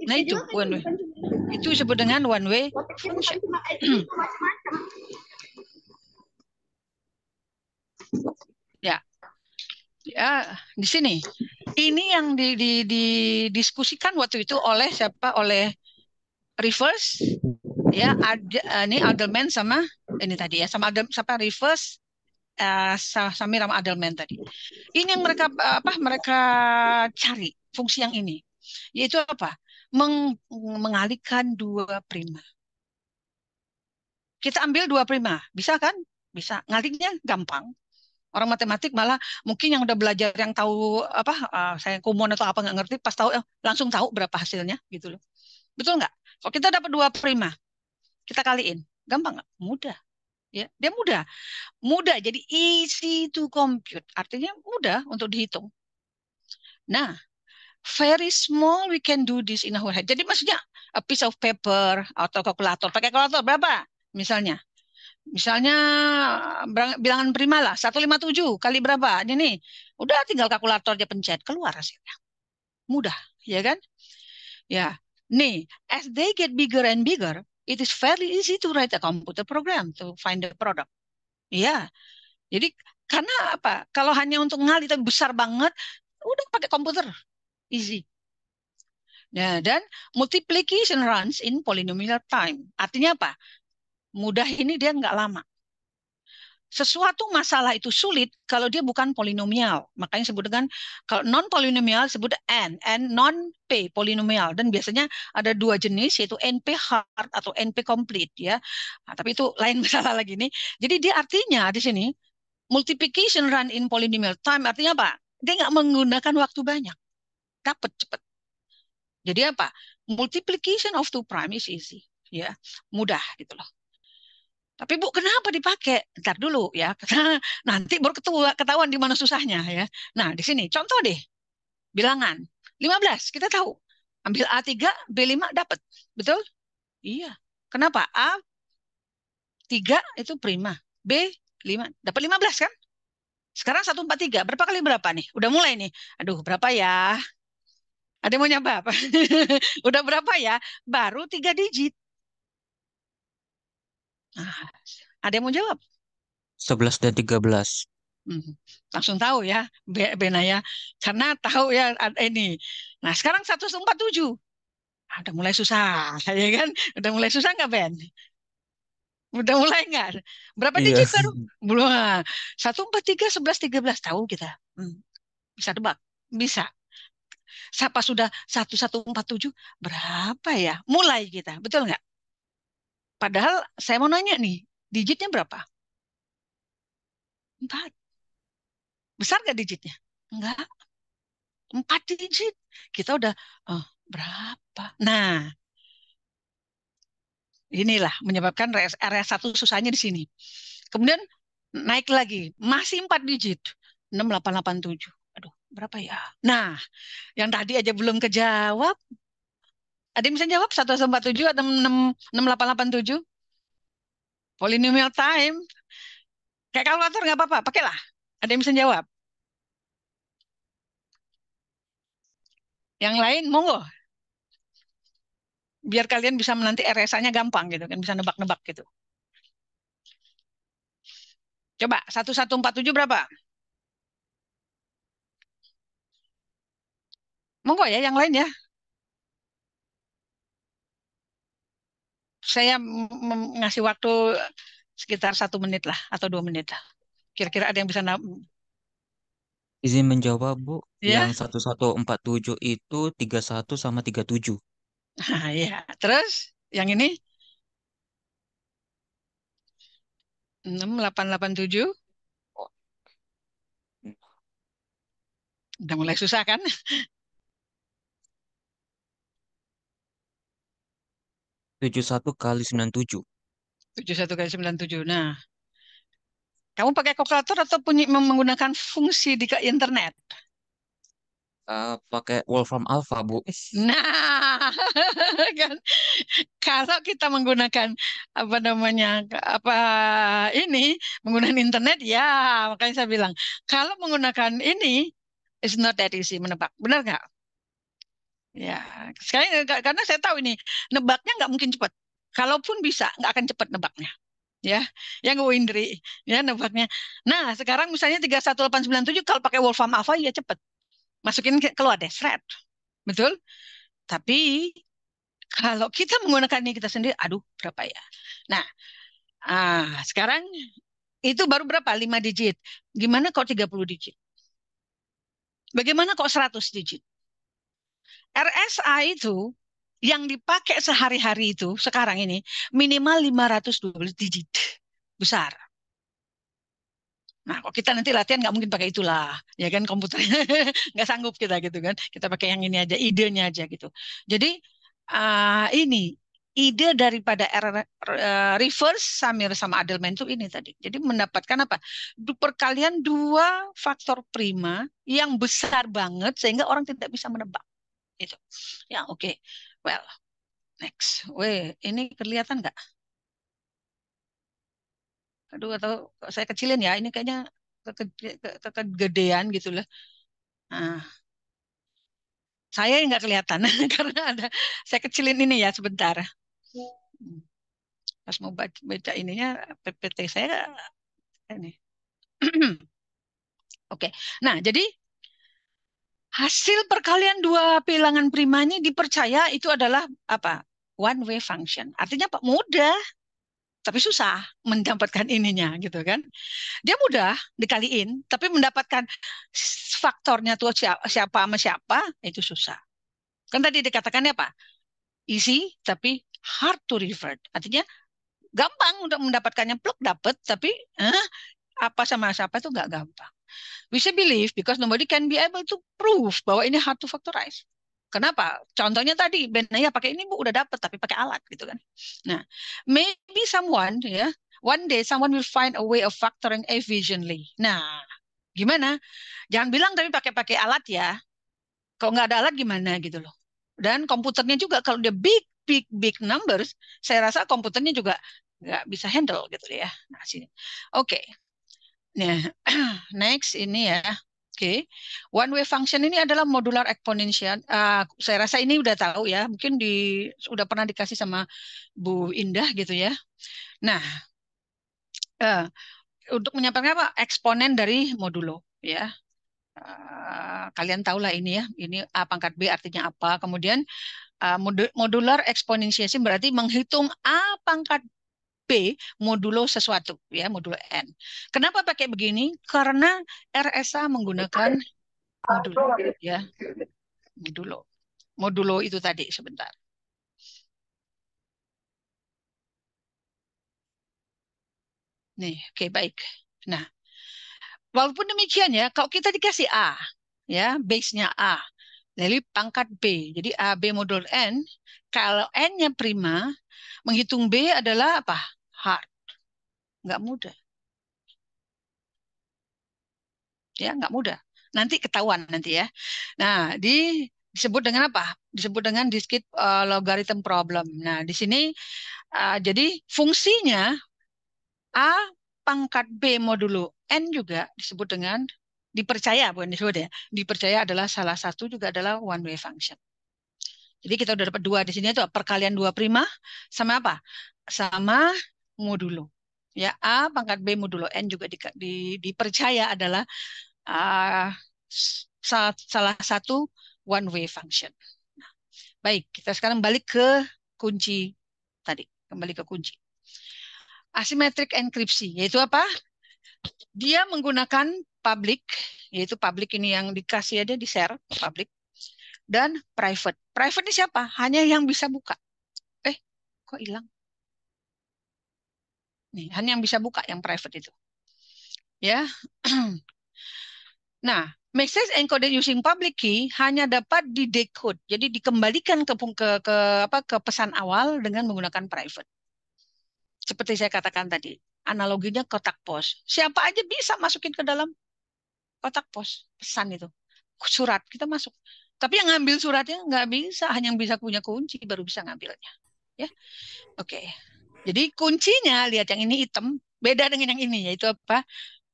Nah itu one way. Itu disebut dengan one way function. Ya, ya di sini. Ini yang didiskusikan waktu itu oleh siapa? Oleh Reverse, ya ada ini Adelman sama ini tadi ya sama sama Reverse, Samir sama Adelman tadi. Ini yang mereka mereka cari fungsi yang ini, yaitu apa? Mengalihkan dua prima. Kita ambil dua prima, bisa kan? Bisa. Ngaliknya gampang. Orang matematik malah mungkin yang udah belajar yang tahu apa saya kumon atau apa nggak ngerti pas tahu langsung tahu berapa hasilnya gitu loh. Betul nggak? Kalau kita dapat dua prima, kita kaliin, gampang nggak? Mudah. Ya, dia mudah. Mudah, jadi easy to compute. Artinya mudah untuk dihitung. Nah, very small we can do this in our head. Jadi maksudnya a piece of paper atau kalkulator. Pakai kalkulator berapa? Misalnya. Misalnya bilangan prima lah, 157 kali berapa? Ini nih. Udah tinggal kalkulator aja pencet, keluar hasilnya. Mudah, ya kan? Ya. Nih, as they get bigger and bigger, it is fairly easy to write a computer program to find the product. Iya. Jadi karena apa? Kalau hanya untuk ngali tapi besar banget, udah pakai komputer, easy. Nah, dan multiplication runs in polynomial time. Artinya apa? Mudah ini dia nggak lama. Sesuatu masalah itu sulit kalau dia bukan polinomial. Makanya sebut dengan kalau non polinomial sebut n non p polinomial dan biasanya ada dua jenis yaitu NP hard atau NP complete ya. Nah, tapi itu lain masalah lagi nih. Jadi dia artinya di sini multiplication run in polynomial time artinya apa? Dia nggak menggunakan waktu banyak, dapat cepat. Jadi apa? Multiplication of two prime is easy, ya mudah gitu loh. Tapi Bu, kenapa dipakai? Ntar dulu ya, karena nanti baru ketahuan di mana susahnya ya. Nah, di sini contoh deh, bilangan 15 kita tahu. Ambil A3, B5 dapat. Betul? Iya. Kenapa? A3 itu prima, B5 dapat 15 kan? Sekarang 143, berapa kali berapa nih? Udah mulai nih. Aduh, berapa ya? Ada yang mau nyoba apa? Udah berapa ya? Baru 3 digit. Nah, ada yang mau jawab? 11 dan 13. Hmm, langsung tahu ya, Benaya. Karena tahu ya ini. Nah, sekarang 147. Udah mulai susah, ya kan? Udah mulai susah nggak, Ben? Udah mulai nggak? Berapa Iya. digit baru? Belum. 143, 11, 13 tahu kita. Hmm, bisa tebak? Bisa. Siapa sudah 1147 berapa ya? Mulai kita, betul nggak? Padahal saya mau nanya nih, digitnya berapa? 4. Besar nggak digitnya? Enggak, 4 digit. Kita udah, oh, berapa? Nah, inilah menyebabkan area satu susahnya di sini. Kemudian naik lagi, masih 4 digit. 6887. Aduh, berapa ya? Nah, yang tadi aja belum kejawab. Ada yang bisa jawab 147 atau 6887? Polynomial time. Kayak kalkulator nggak apa-apa, pakailah. Ada yang bisa jawab? Yang lain, monggo. Biar kalian bisa nanti RSA-nya gampang gitu kan, bisa nebak-nebak gitu. Coba 1147 berapa? Monggo ya yang lain ya. Saya ngasih waktu sekitar 1 menit lah atau 2 menit lah. Kira-kira ada yang bisa Izin menjawab, Bu. ya? Yang 1147 itu 31 sama 37. Nah, ya. Terus yang ini 6887 Oh, udah mulai susah kan? 71 kali 97. 71 kali 97. Nah, kamu pakai kalkulator atau punya menggunakan fungsi di internet? Pakai Wolfram Alpha, Bu. Nah, kan kalau kita menggunakan apa namanya apa ini menggunakan internet ya makanya saya bilang kalau menggunakan ini it's not that easy menebak, benar nggak? Ya, sekali karena saya tahu ini nebaknya nggak mungkin cepat. Kalaupun bisa nggak akan cepat nebaknya. Ya, yang Windri ya nebaknya. Nah, sekarang misalnya 31897 kalau pakai Wolfram Alpha ya cepat. Masukin keluar deh, shred. Betul? Tapi kalau kita menggunakan ini kita sendiri, aduh berapa ya? Nah, sekarang itu baru berapa? 5 digit. Gimana kok 30 digit? Bagaimana kok 100 digit? RSA itu yang dipakai sehari-hari itu sekarang ini minimal 512 digit. Besar. Nah, kok kita nanti latihan nggak mungkin pakai itulah, ya kan komputernya nggak sanggup kita gitu kan. Kita pakai yang ini aja, idenya aja gitu. Jadi ini ide daripada reverse Samir sama Adelman itu ini tadi. Jadi mendapatkan apa? Perkalian dua faktor prima yang besar banget sehingga orang tidak bisa menebak. Itu. Ya, oke. Well, next. Weh, ini kelihatan nggak? Aduh, atau saya kecilin ya. Ini kayaknya kegedean gitu lah. Nah, saya nggak kelihatan karena ada saya kecilin ini ya sebentar. Pas mau baca ininya PPT saya ini. Oke. Nah, jadi hasil perkalian dua bilangan prima ini dipercaya itu adalah apa? One way function. Artinya apa? Mudah, tapi susah mendapatkan ininya gitu kan. Dia mudah dikaliin, tapi mendapatkan faktornya tuh siapa, siapa sama siapa itu susah. Kan tadi dikatakannya apa? Easy tapi hard to revert. Artinya gampang untuk mendapatkannya pluk dapat, tapi apa sama siapa itu nggak gampang. We should believe because nobody can be able to prove bahwa ini hard to factorize. Kenapa? Contohnya tadi, Benaya pakai ini Bu udah dapat tapi pakai alat gitu kan. Nah, maybe someone ya, one day someone will find a way of factoring efficiently. Nah, gimana? Jangan bilang tapi pakai alat ya. Kalau nggak ada alat gimana gitu loh. Dan komputernya juga kalau dia big numbers, saya rasa komputernya juga nggak bisa handle gitu ya. Nah, sini. Oke. Nah, next ini ya. Oke, one way function ini adalah modular exponential. Saya rasa ini udah tahu ya, mungkin udah pernah dikasih sama Bu Indah gitu ya. Nah, uh, untuk menyampaikan apa? Eksponen dari modulo ya. Kalian tahu lah ini ya. Ini A pangkat B artinya apa. Kemudian modular exponentiation berarti menghitung A pangkat B modulo sesuatu ya, modulo N. Kenapa pakai begini? Karena RSA menggunakan modulo ya, modulo. Modulo itu tadi sebentar. Nih, oke baik. Nah, walaupun demikian ya, kalau kita dikasih A, ya, base-nya A, lalu pangkat B, jadi A, B modul N, kalau N-nya prima, menghitung B adalah apa? Hard, nggak mudah. Ya, nggak mudah. Nanti ketahuan nanti ya. Nah, disebut dengan apa? Disebut dengan discrete logarithm problem. Nah, di sini jadi fungsinya A pangkat B modulo N juga disebut dengan dipercaya, bukan disebut ya. Dipercaya adalah salah satu juga adalah one way function. Jadi kita udah dapat 2 di sini itu perkalian 2 prima sama apa? Sama modulo. Ya, A pangkat B modulo N juga dipercaya adalah uh, salah satu one way function. Baik, kita sekarang balik ke kunci tadi. Kembali ke kunci. Asymmetric enkripsi, yaitu apa? Dia menggunakan public, yaitu public ini yang dikasih aja di share, public, dan private. Private ini siapa? Hanya yang bisa buka. Kok hilang? Nih, hanya yang bisa buka yang private itu. Ya. Nah, message encoded using public key hanya dapat di-decode. Jadi dikembalikan ke pesan awal dengan menggunakan private. Seperti saya katakan tadi, analoginya kotak pos. Siapa aja bisa masukin ke dalam kotak pos pesan itu. Surat kita masuk. Tapi yang ngambil suratnya nggak bisa, hanya yang bisa punya kunci baru bisa ngambilnya. Ya, oke. Jadi kuncinya lihat yang ini hitam, beda dengan yang ini, yaitu apa?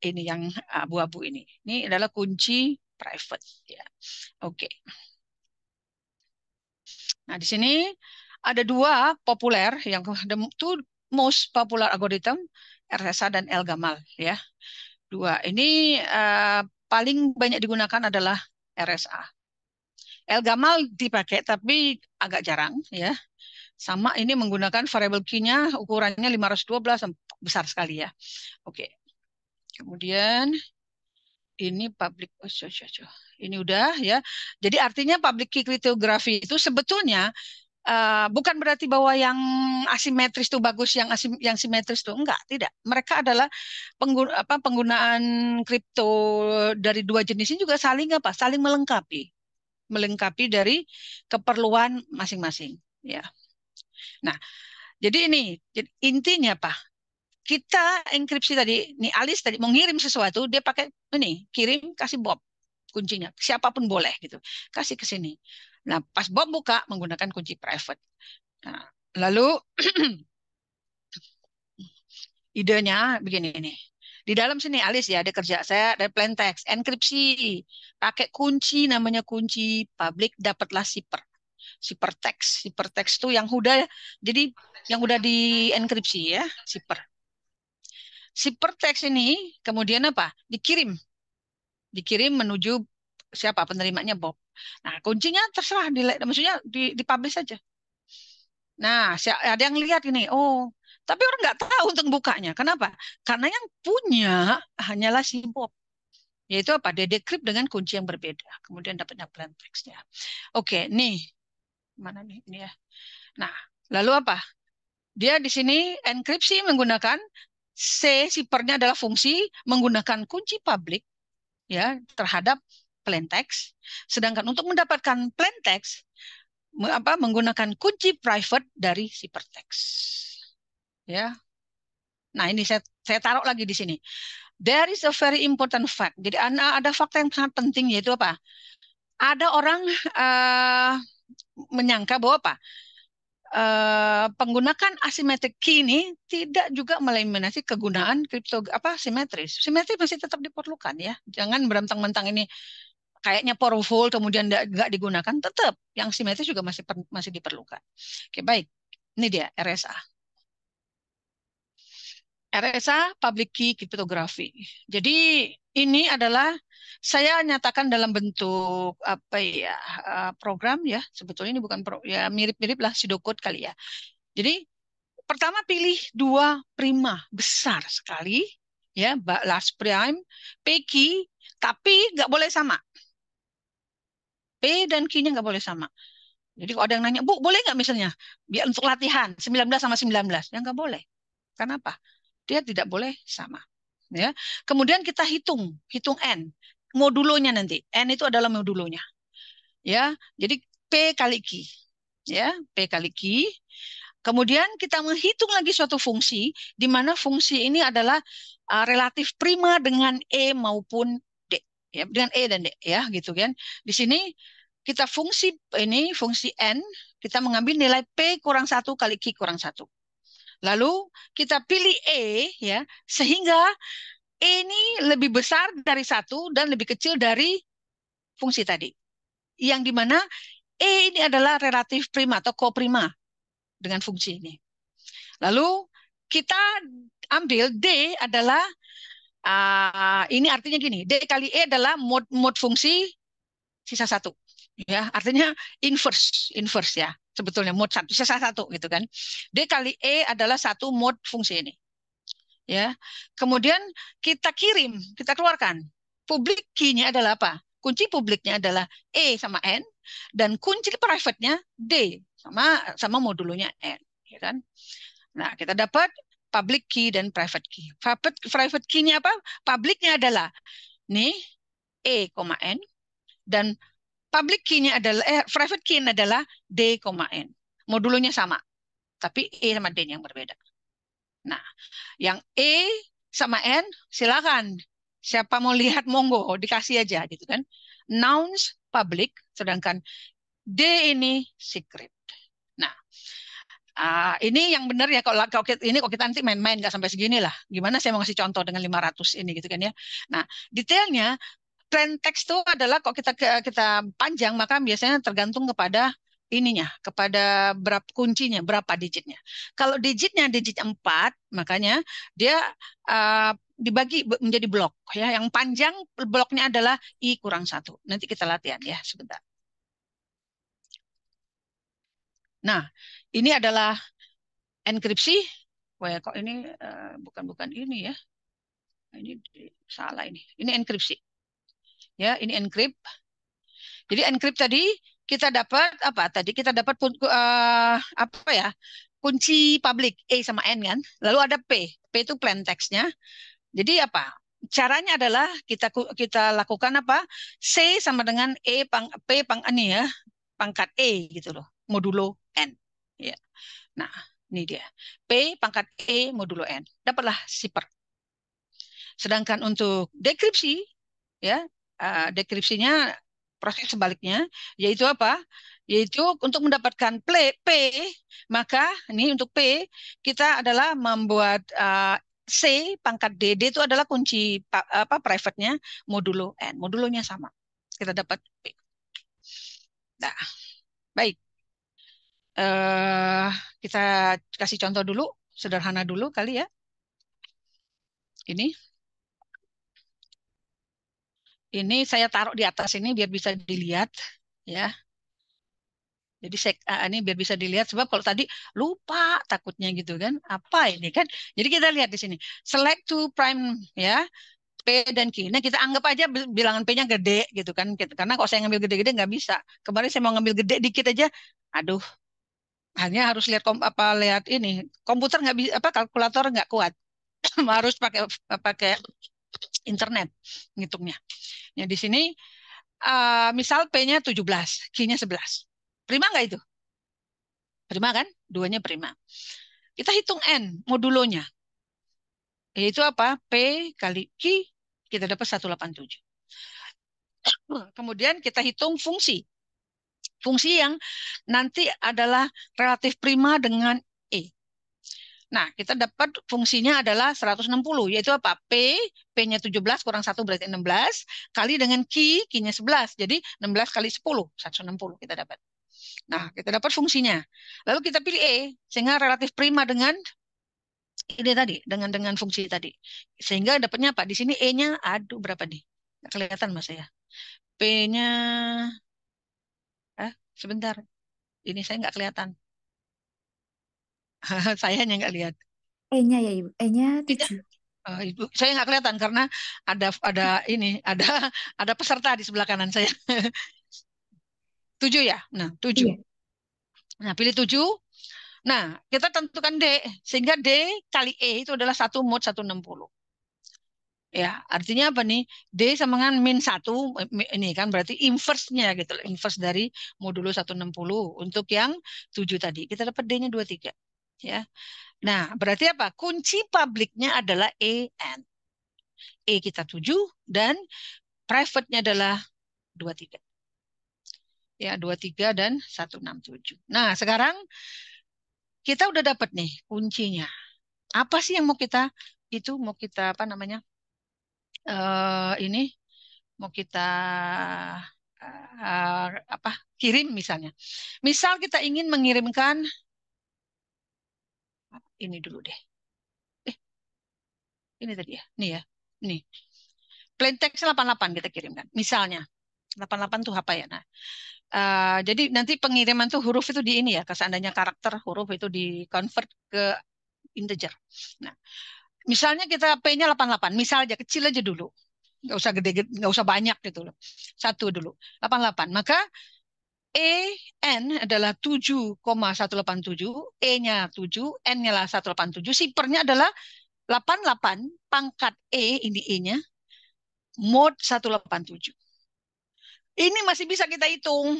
Ini yang abu-abu ini. Ini adalah kunci private. Ya, oke. Nah di sini ada 2 populer yang the two most popular algorithm, RSA dan El-Gamal. Ya, 2 ini paling banyak digunakan adalah RSA. El-Gamal dipakai tapi agak jarang. Ya. Sama ini menggunakan variable key-nya ukurannya 512, besar sekali ya. Oke. Kemudian ini public, ini udah ya. Jadi artinya public key cryptography itu sebetulnya bukan berarti bahwa yang asimetris itu bagus, yang simetris itu enggak, tidak. Mereka adalah penggunaan kripto dari 2 jenis ini juga saling melengkapi dari keperluan masing-masing. Ya. Nah, jadi intinya apa? Kita enkripsi tadi, nih Alice tadi mau ngirim sesuatu, dia pakai ini, kirim, kasih Bob kuncinya. Siapapun boleh gitu. Kasih ke sini. Nah, pas Bob buka menggunakan kunci private. Nah, lalu idenya begini nih. Di dalam sini Alice ya, ada kerja saya ada plain text, enkripsi, pakai kunci namanya kunci public, dapatlah zipper. Zipper text itu yang udah jadi yang udah di enkripsi ya, zipper. Zipper text ini kemudian apa? Dikirim menuju siapa penerimanya Bob. Nah, kuncinya terserah maksudnya dipublish saja. Nah, ada yang lihat ini, oh, tapi orang nggak tahu untuk bukanya. Kenapa? Karena yang punya hanyalah si Bob. Yaitu apa? Dia decrypt dengan kunci yang berbeda. Kemudian dapatnya plain text-nya. Oke, nih. Mana nih? Ini ya. Nah, lalu apa? Dia di sini enkripsi menggunakan zippernya adalah fungsi menggunakan kunci public ya terhadap plain text. Sedangkan untuk mendapatkan plain text menggunakan kunci private dari ciphertext. Ya. Nah, ini saya taruh lagi di sini. There is a very important fact. Jadi ada fakta yang sangat penting yaitu apa? Ada orang menyangka bahwa apa? Penggunaan asymmetric key ini tidak juga meliminasi kegunaan simetris. Simetris masih tetap diperlukan ya. Jangan berantang-mentang ini kayaknya powerful kemudian nggak digunakan, tetap yang simetris juga masih diperlukan. Oke, baik. Ini dia RSA. RSA public key cryptography. Jadi ini adalah saya nyatakan dalam bentuk apa ya program ya, sebetulnya ini bukan ya mirip-mirip lah pseudocode kali ya. Jadi pertama pilih 2 prima besar sekali ya, last prime, P key, tapi nggak boleh sama. P dan Q-nya nggak boleh sama. Jadi kalau ada yang nanya, Bu, boleh nggak misalnya biar untuk latihan 19 sama 19? Ya nggak boleh. Kenapa? Dia tidak boleh sama. Ya. Kemudian kita hitung N. Modulonya nanti. N itu adalah modulonya. Ya, jadi P kali Q. Ya, P kali Q. Kemudian kita menghitung lagi suatu fungsi, di mana fungsi ini adalah relatif prima dengan E maupun D. Ya, dengan E dan D. Ya, gitu kan. Di sini kita fungsi N, kita mengambil nilai P kurang 1 kali Q kurang 1. Lalu kita pilih E, ya, sehingga E ini lebih besar dari 1 dan lebih kecil dari fungsi tadi. Yang dimana E ini adalah relatif prima atau koprima dengan fungsi ini. Lalu kita ambil D adalah ini artinya gini, D kali E adalah mod fungsi sisa satu. Ya, artinya inverse ya. Sebetulnya mod satu, sisa satu gitu kan. D kali E adalah satu mod fungsi ini. Ya. Kemudian kita kirim, kita keluarkan. Public key-nya adalah apa? Kunci publiknya adalah E sama N dan kunci private-nya D sama modulonya N, ya kan? Nah, kita dapat public key dan private key. Private key-nya apa? Publiknya adalah nih E, N dan public key-nya adalah private key-nya adalah D, N. Modulonya sama, tapi E sama D yang berbeda. Nah, yang E sama N silakan. Siapa mau lihat monggo dikasih aja gitu kan. Nouns public sedangkan D ini secret. Nah, ini yang benar ya kalau kita nanti main-main nggak sampai segini lah. Gimana saya mau ngasih contoh dengan 500 ini gitu kan ya. Nah, detailnya plain text itu adalah kalau kita panjang maka biasanya tergantung kepada ininya, kepada berapa kuncinya, berapa digitnya. Kalau digitnya digit 4, makanya dia dibagi menjadi blok ya. Yang panjang bloknya adalah I kurang 1. Nanti kita latihan ya sebentar. Nah, ini adalah enkripsi. Wah, kok ini bukan ini ya. Ini salah ini. Ini enkripsi. Ya, ini encrypt. Jadi encrypt tadi kita dapat apa? Tadi kita dapat apa ya? Kunci public E sama N kan. Lalu ada P. P itu plain text-nya. Jadi apa? Caranya adalah kita lakukan apa? C sama dengan P ini ya, pangkat E gitu loh. Modulo N. Ya. Nah, ini dia. P pangkat E modulo N. Dapatlah zipper. Sedangkan untuk dekripsi ya, dekripsinya proses sebaliknya, yaitu apa? Yaitu untuk mendapatkan P, maka ini untuk P kita adalah membuat C pangkat D. D itu adalah kunci apa private-nya modulo N. Modulonya sama. Kita dapat P. Nah, baik. Kita kasih contoh dulu, sederhana dulu kali ya. Ini saya taruh di atas ini biar bisa dilihat ya. Jadi ini biar bisa dilihat sebab kalau tadi lupa takutnya gitu kan. Apa ini kan? Jadi kita lihat di sini. Select to prime ya. P dan Q. Nah, kita anggap aja bilangan P-nya gede gitu kan. Karena kalau saya ngambil gede-gede nggak bisa. Kemarin saya mau ngambil gede dikit aja. Aduh, hanya harus lihat lihat ini. Komputer nggak bisa apa kalkulator nggak kuat. Harus pakai pakai internet ngitungnya. Ya di sini misal P-nya 17, Q-nya 11. Prima nggak itu? Prima kan? Duanya prima. Kita hitung N, modulonya. Yaitu apa? P kali Q, kita dapat 187. Kemudian kita hitung fungsi. Fungsi yang nanti adalah relatif prima dengan E. Nah, kita dapat fungsinya adalah 160, yaitu apa? P-nya 17 kurang 1 berarti 16, kali dengan Q-nya 11. Jadi 16 kali 10, 160 kita dapat. Nah, kita dapat fungsinya. Lalu kita pilih E, sehingga relatif prima dengan ini tadi, dengan fungsi tadi. Sehingga dapatnya apa? Di sini E-nya, aduh berapa nih? Nggak kelihatan mas ya. P-nya, sebentar. Ini saya nggak kelihatan. Saya hanya nggak lihat. E-nya ya Ibu. E-nya Tidak. 7. Ibu, saya nggak kelihatan karena ada ini, ada peserta di sebelah kanan saya. 7 ya. Nah, 7. Iya. Nah, pilih 7. Nah, kita tentukan D sehingga D kali E itu adalah 1 mod 160. Ya, artinya apa nih? D sama dengan min 1 ini kan berarti inverse-nya gitu loh. Inverse dari modulo 160 untuk yang 7 tadi. Kita dapat D-nya 23. Ya. Nah, berarti apa? Kunci publiknya adalah E N. E kita 7 dan private-nya adalah 23. Ya, 23 dan 167. Nah, sekarang kita udah dapat nih kuncinya. Apa sih yang mau kita apa namanya? Ini mau kita apa kirim misalnya. Misal kita ingin mengirimkan ini dulu deh. Ini tadi ya. Nih ya. Nih. Plain text 88 kita kirimkan. Misalnya 88 tuh apa ya? Nah, jadi nanti pengiriman tuh huruf itu di ini ya. Seandainya karakter huruf itu di convert ke integer. Nah, misalnya kita P-nya 88. Misal aja kecil aja dulu. Nggak usah gede, nggak usah banyak gitu loh. Satu dulu. 88. Maka EN adalah 7,187, E-nya 7, N-nya lah 187, sipernya adalah 88 pangkat E, ini E-nya, mod 187. Ini masih bisa kita hitung.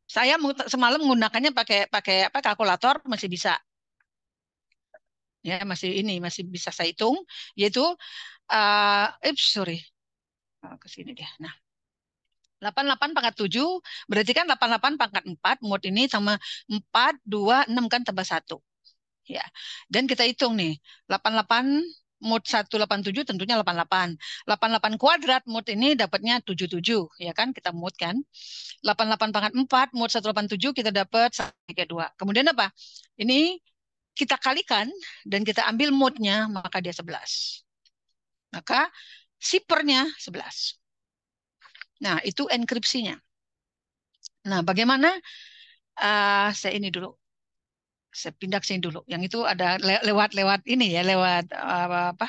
Saya semalam menggunakannya pakai pakai apa kalkulator masih bisa. Ya, masih bisa saya hitung yaitu sorry. Ke sini deh. Nah, 88 pangkat 7 berarti kan 88 pangkat 4 mod ini sama 4 2 6 kan tambah 1. Ya. Dan kita hitung nih. 88 mod 187 tentunya 88. 88 kuadrat mod ini dapatnya 77, ya kan? Kita mod kan. 88 pangkat 4 mod 187 kita dapat 132. Kemudian apa? Ini kita kalikan dan kita ambil modnya maka dia 11. Maka sipernya 11. Nah, itu enkripsinya. Nah, bagaimana saya ini dulu. Saya pindah ke sini dulu. Yang itu ada lewat ini ya, lewat apa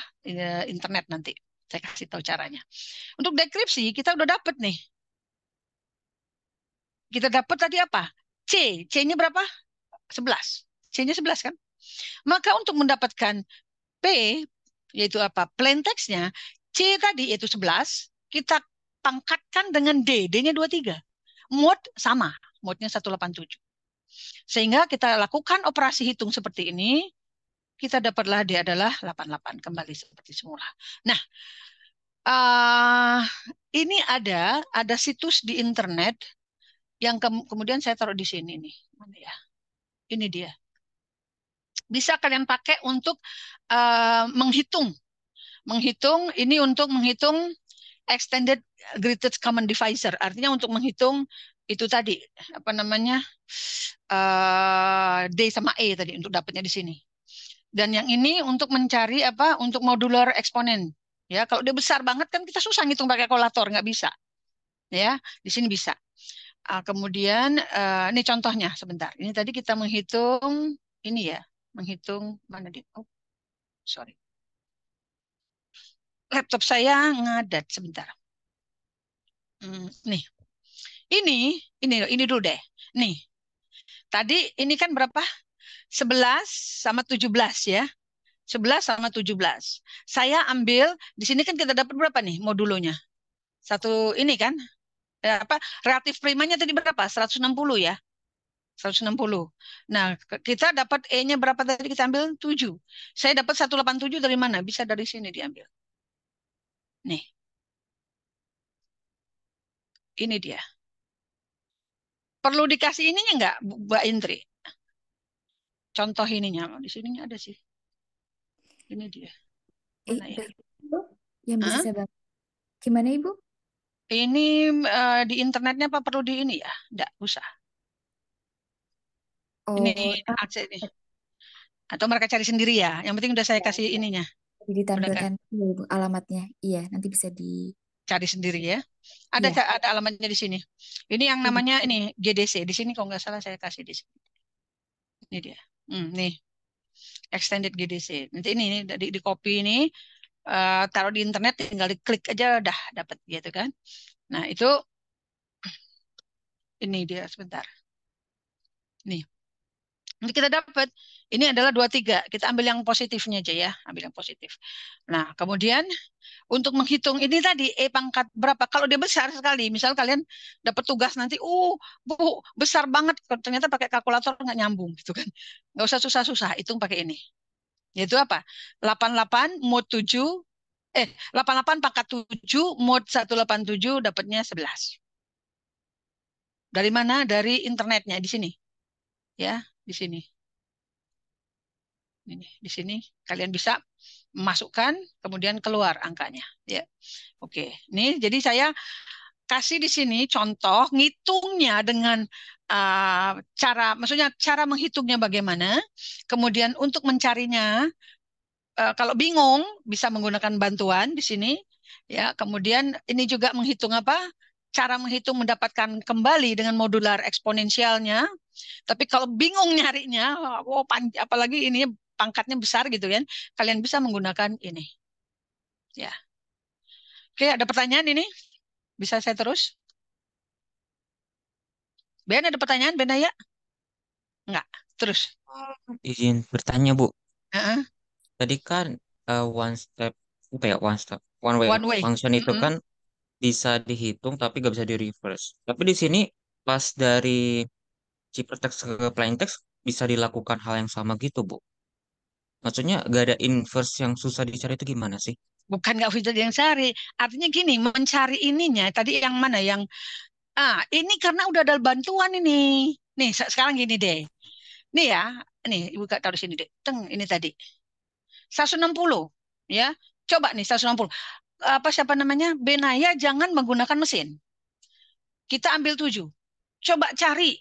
internet nanti. Saya kasih tahu caranya. Untuk dekripsi kita udah dapet nih. Kita dapat tadi apa? C. C-nya berapa? 11. C-nya 11 kan? Maka untuk mendapatkan P, yaitu apa? Plain text-nya, C tadi yaitu 11, kita pangkatkan dengan D. D-nya 23. Mod sama. Modnya 187. Sehingga kita lakukan operasi hitung seperti ini, kita dapatlah dia adalah 88 kembali seperti semula. Nah, ini ada situs di internet yang kemudian saya taruh di sini nih. Mana ya? Ini dia. Bisa kalian pakai untuk menghitung ini untuk menghitung extended greatest common divisor. Artinya untuk menghitung itu tadi apa namanya D sama E tadi untuk dapatnya di sini. Dan yang ini untuk mencari apa? Untuk modular eksponen. Ya, kalau dia besar banget kan kita susah ngitung pakai kalkulator, nggak bisa. Ya, di sini bisa. Kemudian ini contohnya sebentar. Ini tadi kita menghitung ini ya, menghitung mana dia? Oh, sorry. Laptop saya ngadat sebentar. Nih, ini ini dulu deh. Nih, tadi ini kan berapa? 11 sama 17 ya. 11 sama 17. Saya ambil, di sini kan kita dapat berapa nih modulonya? Satu ini kan, apa relatif primanya tadi berapa? 160 ya. 160. Nah, kita dapat E-nya berapa tadi kita ambil? 7. Saya dapat 187 dari mana? Bisa dari sini diambil. Nih, ini dia. Perlu dikasih ininya nggak, Mbak Indri? Contoh ininya. Di sini ada sih. Ini dia. Mana ya? Baik, Ibu, yang bisa Hah? saya bantu. Gimana Ibu? Ini di internetnya apa perlu di ini ya? Nggak usah. Ini Oh, akses ini. Atau mereka cari sendiri ya. Yang penting udah saya ya, kasih ya. ininya. Jadi Udah nggak ditampilkan dulu, Ibu, alamatnya. Iya, nanti bisa di. cari sendiri ya. Ada Iya, ada alamatnya di sini. Ini yang iya. namanya ini GDC. Di sini kalau nggak salah saya kasih di sini. Ini dia. Nih extended GDC. Nanti ini di copy ini taruh di internet tinggal diklik aja udah dapat gitu kan. Nah, itu ini dia sebentar. Nih. Nanti kita dapat ini adalah 23. Kita ambil yang positifnya aja ya, ambil yang positif. Nah, kemudian untuk menghitung ini tadi E pangkat berapa? Kalau dia besar sekali, misal kalian dapat tugas nanti, Bu, besar banget. Ternyata pakai kalkulator nggak nyambung gitu kan. Nggak usah susah-susah, hitung pakai ini. Yaitu apa? 88 mod 7, 88 pangkat 7 mod 187 dapatnya 11. Dari mana? Dari internetnya di sini. Ya, di sini. Ini di sini kalian bisa masukkan kemudian keluar angkanya. Ya, oke. Ini jadi saya kasih di sini contoh ngitungnya dengan maksudnya cara menghitungnya bagaimana. Kemudian untuk mencarinya, kalau bingung bisa menggunakan bantuan di sini. Ya, kemudian ini juga menghitung apa? Cara menghitung mendapatkan kembali dengan modular eksponensialnya. Tapi kalau bingung nyarinya, apalagi ini pangkatnya besar gitu kan, kalian bisa menggunakan ini. Ya, oke, ada pertanyaan ini? Bisa saya terus? Ben, ada pertanyaan, Ben Aya? Enggak. Terus. Izin bertanya, Bu. Heeh. Tadi kan one step, apa ya, one way One way. function itu Mm-mm. kan bisa dihitung tapi nggak bisa di reverse. Tapi di sini pas dari ciphertext ke plaintext bisa dilakukan hal yang sama gitu, Bu. Maksudnya gak ada inverse yang susah dicari itu gimana sih? Bukan nggak bisa yang cari. Artinya gini, mencari ininya. Tadi yang mana? Ini karena udah ada bantuan ini. Nih, sekarang gini deh. Nih ya, nih Ibu taruh sini deh. Teng, ini tadi. 160. Ya, coba nih 160. Siapa namanya? Benaya jangan menggunakan mesin. Kita ambil 7. Coba cari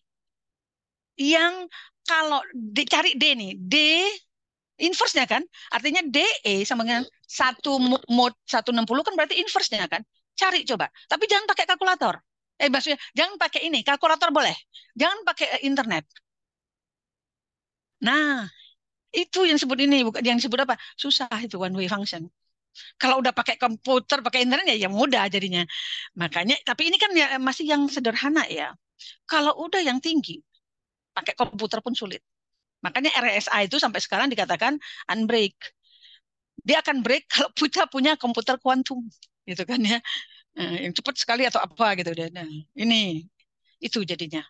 yang kalau dicari D nih. D inverse-nya kan, artinya DE sama dengan mod 160 kan berarti inverse-nya kan. Cari coba. Tapi jangan pakai kalkulator. Maksudnya jangan pakai ini, kalkulator boleh. Jangan pakai internet. Nah, itu yang disebut ini, bukan yang disebut apa? Susah itu one way function. Kalau udah pakai komputer, pakai internet ya yang mudah jadinya. Makanya, tapi ini kan ya masih yang sederhana ya. Kalau udah yang tinggi, pakai komputer pun sulit. Makanya RSA itu sampai sekarang dikatakan unbreak. Dia akan break kalau kita punya komputer kuantum, gitu kan ya, yang cepat sekali atau apa gitu. Nah, ini itu jadinya,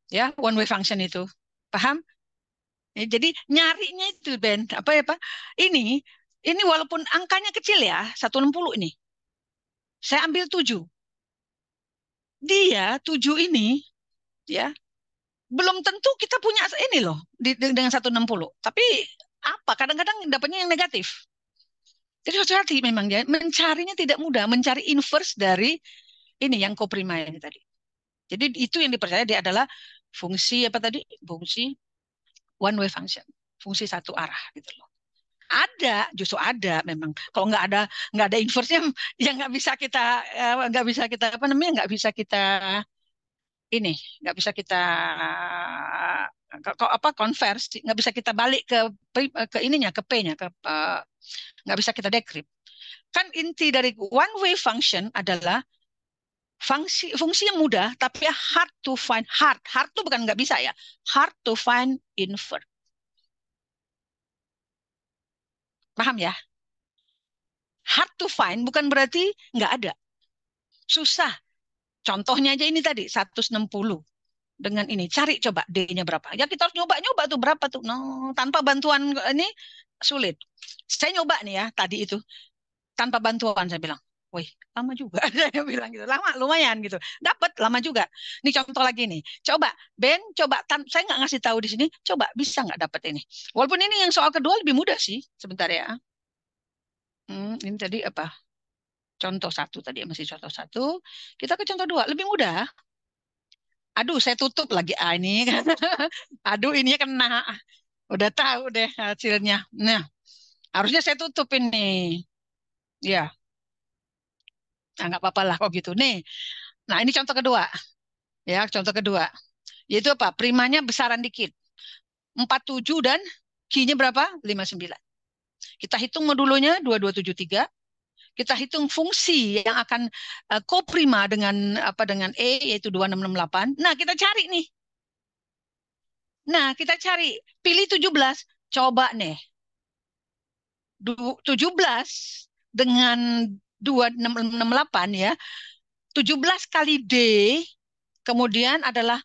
ya one way function itu, paham? Ya, jadi nyarinya itu Ben, apa ya Pak? Ini ini walaupun angkanya kecil ya, 160 ini, saya ambil 7. Dia 7 ini, ya belum tentu kita punya ini loh dengan 160. Tapi apa? Kadang-kadang dapatnya yang negatif. Jadi hati-hati memang ya, mencarinya tidak mudah, mencari inverse dari ini yang koprima ini tadi. Jadi itu yang dipercaya dia adalah fungsi apa tadi? Fungsi one way function, fungsi satu arah gitu loh. Ada, justru ada memang. Kalau nggak ada inverse-nya, ya nggak bisa kita apa namanya, nggak bisa kita ini, nggak bisa kita apa konversi, nggak bisa kita balik ke ininya, ke P-nya, nggak bisa kita decrypt. Kan inti dari one way function adalah fungsi yang mudah tapi hard to find. Hard tuh bukan nggak bisa ya, hard to find invert. Paham ya? Hard to find bukan berarti nggak ada, susah. Contohnya aja ini tadi 160 dengan ini, cari coba D-nya berapa, ya kita harus nyoba-nyoba tuh berapa tuh, no, tanpa bantuan ini sulit. Saya nyoba nih ya tadi itu tanpa bantuan, saya bilang, wih, lama juga. Saya bilang gitu, lama, lumayan gitu. Dapat lama juga. Ini contoh lagi nih. Coba, Ben, coba, saya nggak ngasih tahu di sini, coba bisa nggak dapat ini. Walaupun ini yang soal kedua lebih mudah sih, sebentar ya. Ini tadi apa? Contoh satu tadi, masih contoh satu. Kita ke contoh dua, lebih mudah. Aduh, saya tutup lagi. Ini. Aduh, ini kena. Udah tahu deh hasilnya. Nah, harusnya saya tutup ini. Ya, nah, nggak apa-apa lah kok gitu. Nih, nah ini contoh kedua. Ya, contoh kedua. Yaitu apa? Primanya besaran dikit. 47 dan Q-nya berapa? 59. Kita hitung modulonya 2273. Kita hitung fungsi yang akan koprima dengan dengan E yaitu 2668. Nah, kita cari nih. Nah, kita cari. Pilih 17. Coba nih. 17 dengan 2668 ya. 17 kali D kemudian adalah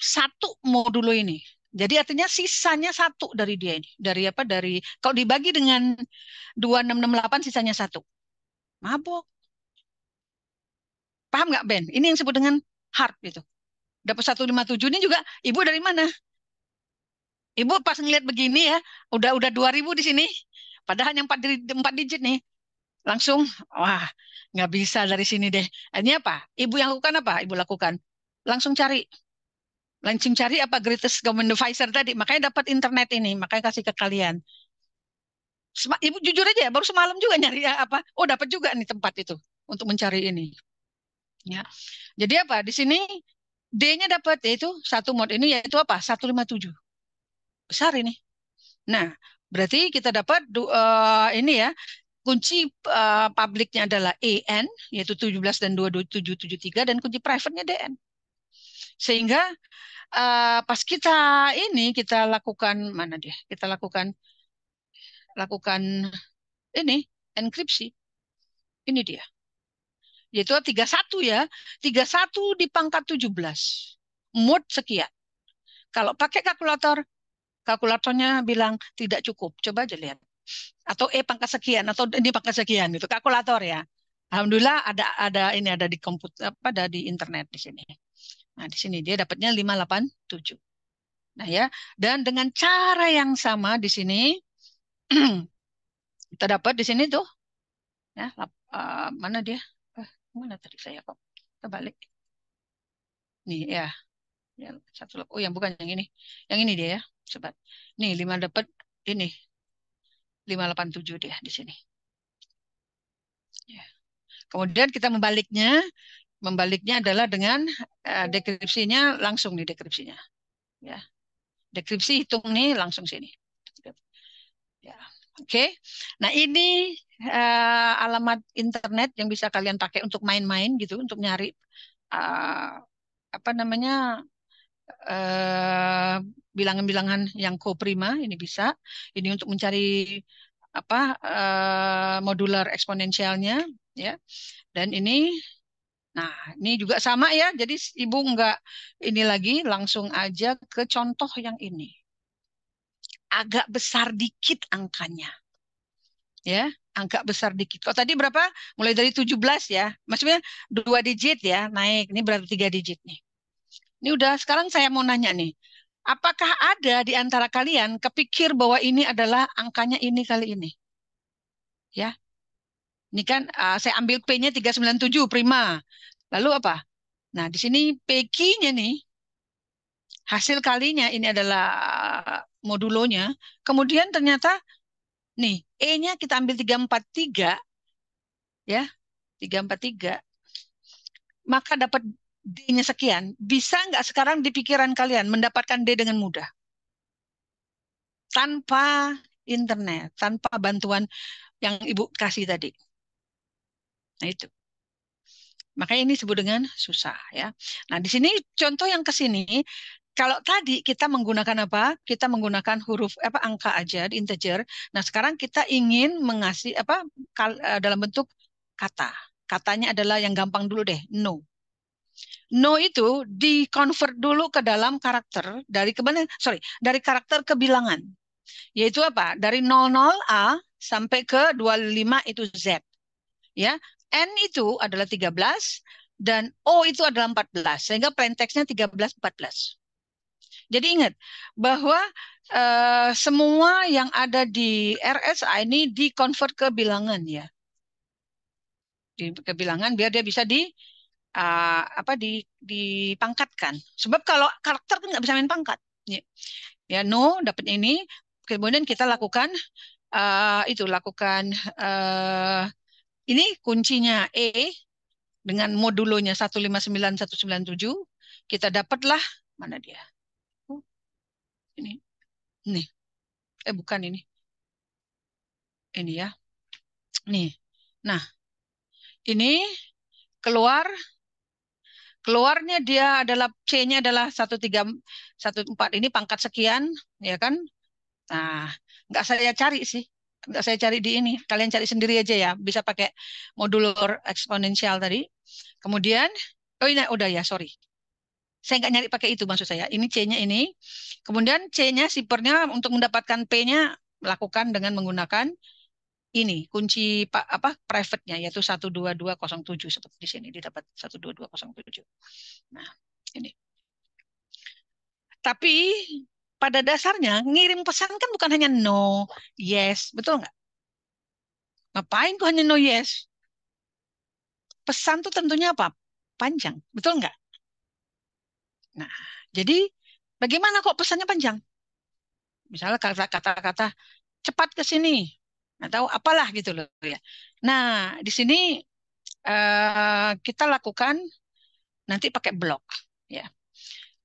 satu modulo ini. Jadi artinya sisanya satu dari dia ini. Dari apa? Dari kalau dibagi dengan 2668 sisanya satu. Mabok. Paham nggak Ben? Ini yang disebut dengan hard gitu. Dapat 157 ini juga ibu dari mana? Ibu pas ngeliat begini ya, udah 2000 di sini. Padahal yang 4 digit nih. langsung, wah, nggak bisa dari sini deh. Ini apa? Ibu yang lakukan apa? Ibu lakukan. Langsung cari. Langsung cari apa greatest common divisor tadi. Makanya dapat internet ini. Makanya kasih ke kalian. Ibu jujur aja, baru semalam juga nyari apa. Oh, dapat juga nih tempat itu untuk mencari ini. Ya. Jadi apa? Di sini D-nya dapat yaitu satu mod ini yaitu apa? 157. Besar ini. Nah, berarti kita dapat ini ya, kunci publiknya adalah EN, yaitu 17 dan 2773, dan kunci private-nya DN. Sehingga pas kita lakukan, mana dia? Kita lakukan ini, enkripsi. Ini dia. Yaitu 31 ya. 31 di pangkat 17. Mod sekian. Kalau pakai kalkulator, kalkulatornya bilang tidak cukup. Coba aja lihat. Atau pangkat sekian atau ini pangkat sekian itu kalkulator ya. Alhamdulillah ada ini ada di komputer apa ada di internet di sini. Nah, di sini dia dapatnya 587. Nah, ya. Dan dengan cara yang sama di sini kita dapat di sini tuh ya mana dia? Mana tadi saya kok? Kita balik. Nih ya. Ya, oh yang bukan yang ini. Yang ini dia ya. Sobat. Nih 5 dapat ini 587 dia di sini. Ya. Kemudian kita membaliknya adalah dengan dekripsinya langsung nih dekripsinya. Ya. Dekripsi hitung nih langsung sini. Ya. Oke. Nah, ini alamat internet yang bisa kalian pakai untuk main-main gitu, untuk nyari apa namanya eh, bilangan-bilangan yang koprima ini bisa. Ini untuk mencari apa modular eksponensialnya ya. Dan ini nah, ini juga sama ya. Jadi ibu nggak ini lagi langsung aja ke contoh yang ini. Agak besar dikit angkanya. Ya, angka besar dikit. Kalau tadi berapa? Mulai dari 17 ya. Maksudnya 2 digit ya, naik. Ini berarti 3 digit nih. Ini udah sekarang saya mau nanya nih. Apakah ada di antara kalian kepikir bahwa ini adalah angkanya ini kali ini? Ya. Ini kan saya ambil P-nya 397 prima. Lalu apa? Nah, di sini PQ-nya nih hasil kalinya ini adalah modulonya. Kemudian ternyata nih E-nya kita ambil 343 ya, 343. Maka dapat D-nya sekian. Bisa nggak sekarang di pikiran kalian mendapatkan D dengan mudah? Tanpa internet, tanpa bantuan yang Ibu kasih tadi. Nah itu. Makanya ini disebut dengan susah ya. Nah di sini contoh yang ke sini, kalau tadi kita menggunakan apa? Kita menggunakan huruf apa angka aja di integer. Nah sekarang kita ingin mengasih apa dalam bentuk kata. Katanya adalah yang gampang dulu deh, no. No itu di-convert dulu ke dalam karakter dari dari karakter ke bilangan. Yaitu apa? Dari 00A sampai ke 25 itu Z. Ya. N itu adalah 13 dan O itu adalah 14. Sehingga plain text-nya 13 14. Jadi ingat bahwa semua yang ada di RSA ini di-convert ke bilangan ya. Ke bilangan biar dia bisa apa dipangkatkan. Sebab kalau karakter kan nggak bisa main pangkat. Ya, ya no dapat ini. Kemudian kita lakukan lakukan ini kuncinya E dengan modulonya 159197. Kita dapatlah mana dia? Oh, ini. Nih. Bukan ini. Ini ya. Nih. Nah, ini keluarnya dia adalah C-nya adalah 1314 ini pangkat sekian ya kan. Nah, nggak saya cari sih. Nggak saya cari di ini. Kalian cari sendiri aja ya. Bisa pakai modulor eksponensial tadi. Kemudian, oh ini udah ya, sorry. Saya nggak nyari pakai itu maksud saya. Ini C-nya ini. Kemudian C-nya, sipernya untuk mendapatkan P-nya lakukan dengan menggunakan ini kunci apa private-nya yaitu 12207 seperti di sini didapat 12207. Nah, ini. Tapi pada dasarnya ngirim pesan kan bukan hanya no, yes, betul nggak? Ngapain kok hanya no yes? Pesan tuh tentunya apa? Panjang, betul nggak? Nah, jadi bagaimana kok pesannya panjang? Misalnya kata-kata cepat ke sini, atau apalah gitu loh ya. Nah, di sini kita lakukan nanti pakai blok ya.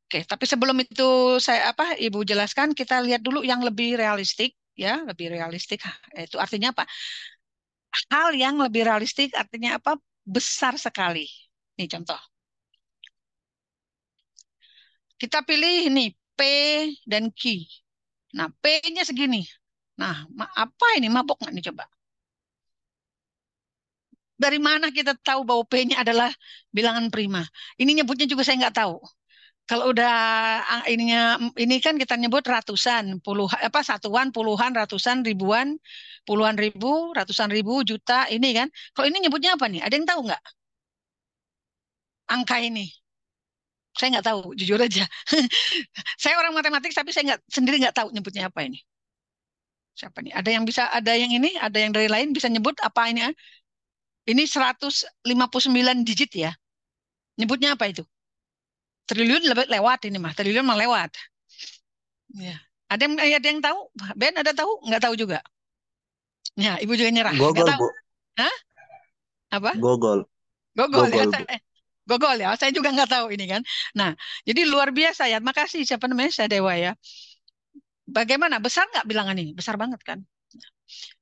Oke, tapi sebelum itu saya Ibu jelaskan, kita lihat dulu yang lebih realistik ya, lebih realistik. Itu artinya apa? Hal yang lebih realistik artinya apa? Besar sekali. Nih contoh. Kita pilih ini P dan Q. Nah, P-nya segini. Nah, apa ini? Mabok nggak nih coba? Dari mana kita tahu bahwa P-nya adalah bilangan prima? Ini nyebutnya juga saya nggak tahu. Kalau udah ini kan kita nyebut ratusan, satuan, puluhan, ratusan, ribuan, puluhan ribu, ratusan ribu, juta, ini kan. Kalau ini nyebutnya apa nih? Ada yang tahu nggak? Angka ini. Saya nggak tahu, jujur aja. Saya orang matematik, tapi saya sendiri nggak tahu nyebutnya apa ini. Siapa nih? Ada yang bisa, ada yang ini, ada yang dari lain bisa nyebut apa ini? Ini 159 digit ya. Nyebutnya apa itu? Triliun lewat ini mah. Triliun mah lewat. Ya. Ada yang tahu? Ben ada tahu? Nggak tahu juga. Ya, ibu juga nyerah. Nggak Gogol, tahu. Bu. Hah? Apa? Gogol. Gogol ya. Gogol, Bu. Gogol ya. Saya juga nggak tahu ini kan. Nah, jadi luar biasa ya. Makasih siapa namanya? Saya Dewa ya. Bagaimana? Besar nggak bilangan ini? Besar banget kan?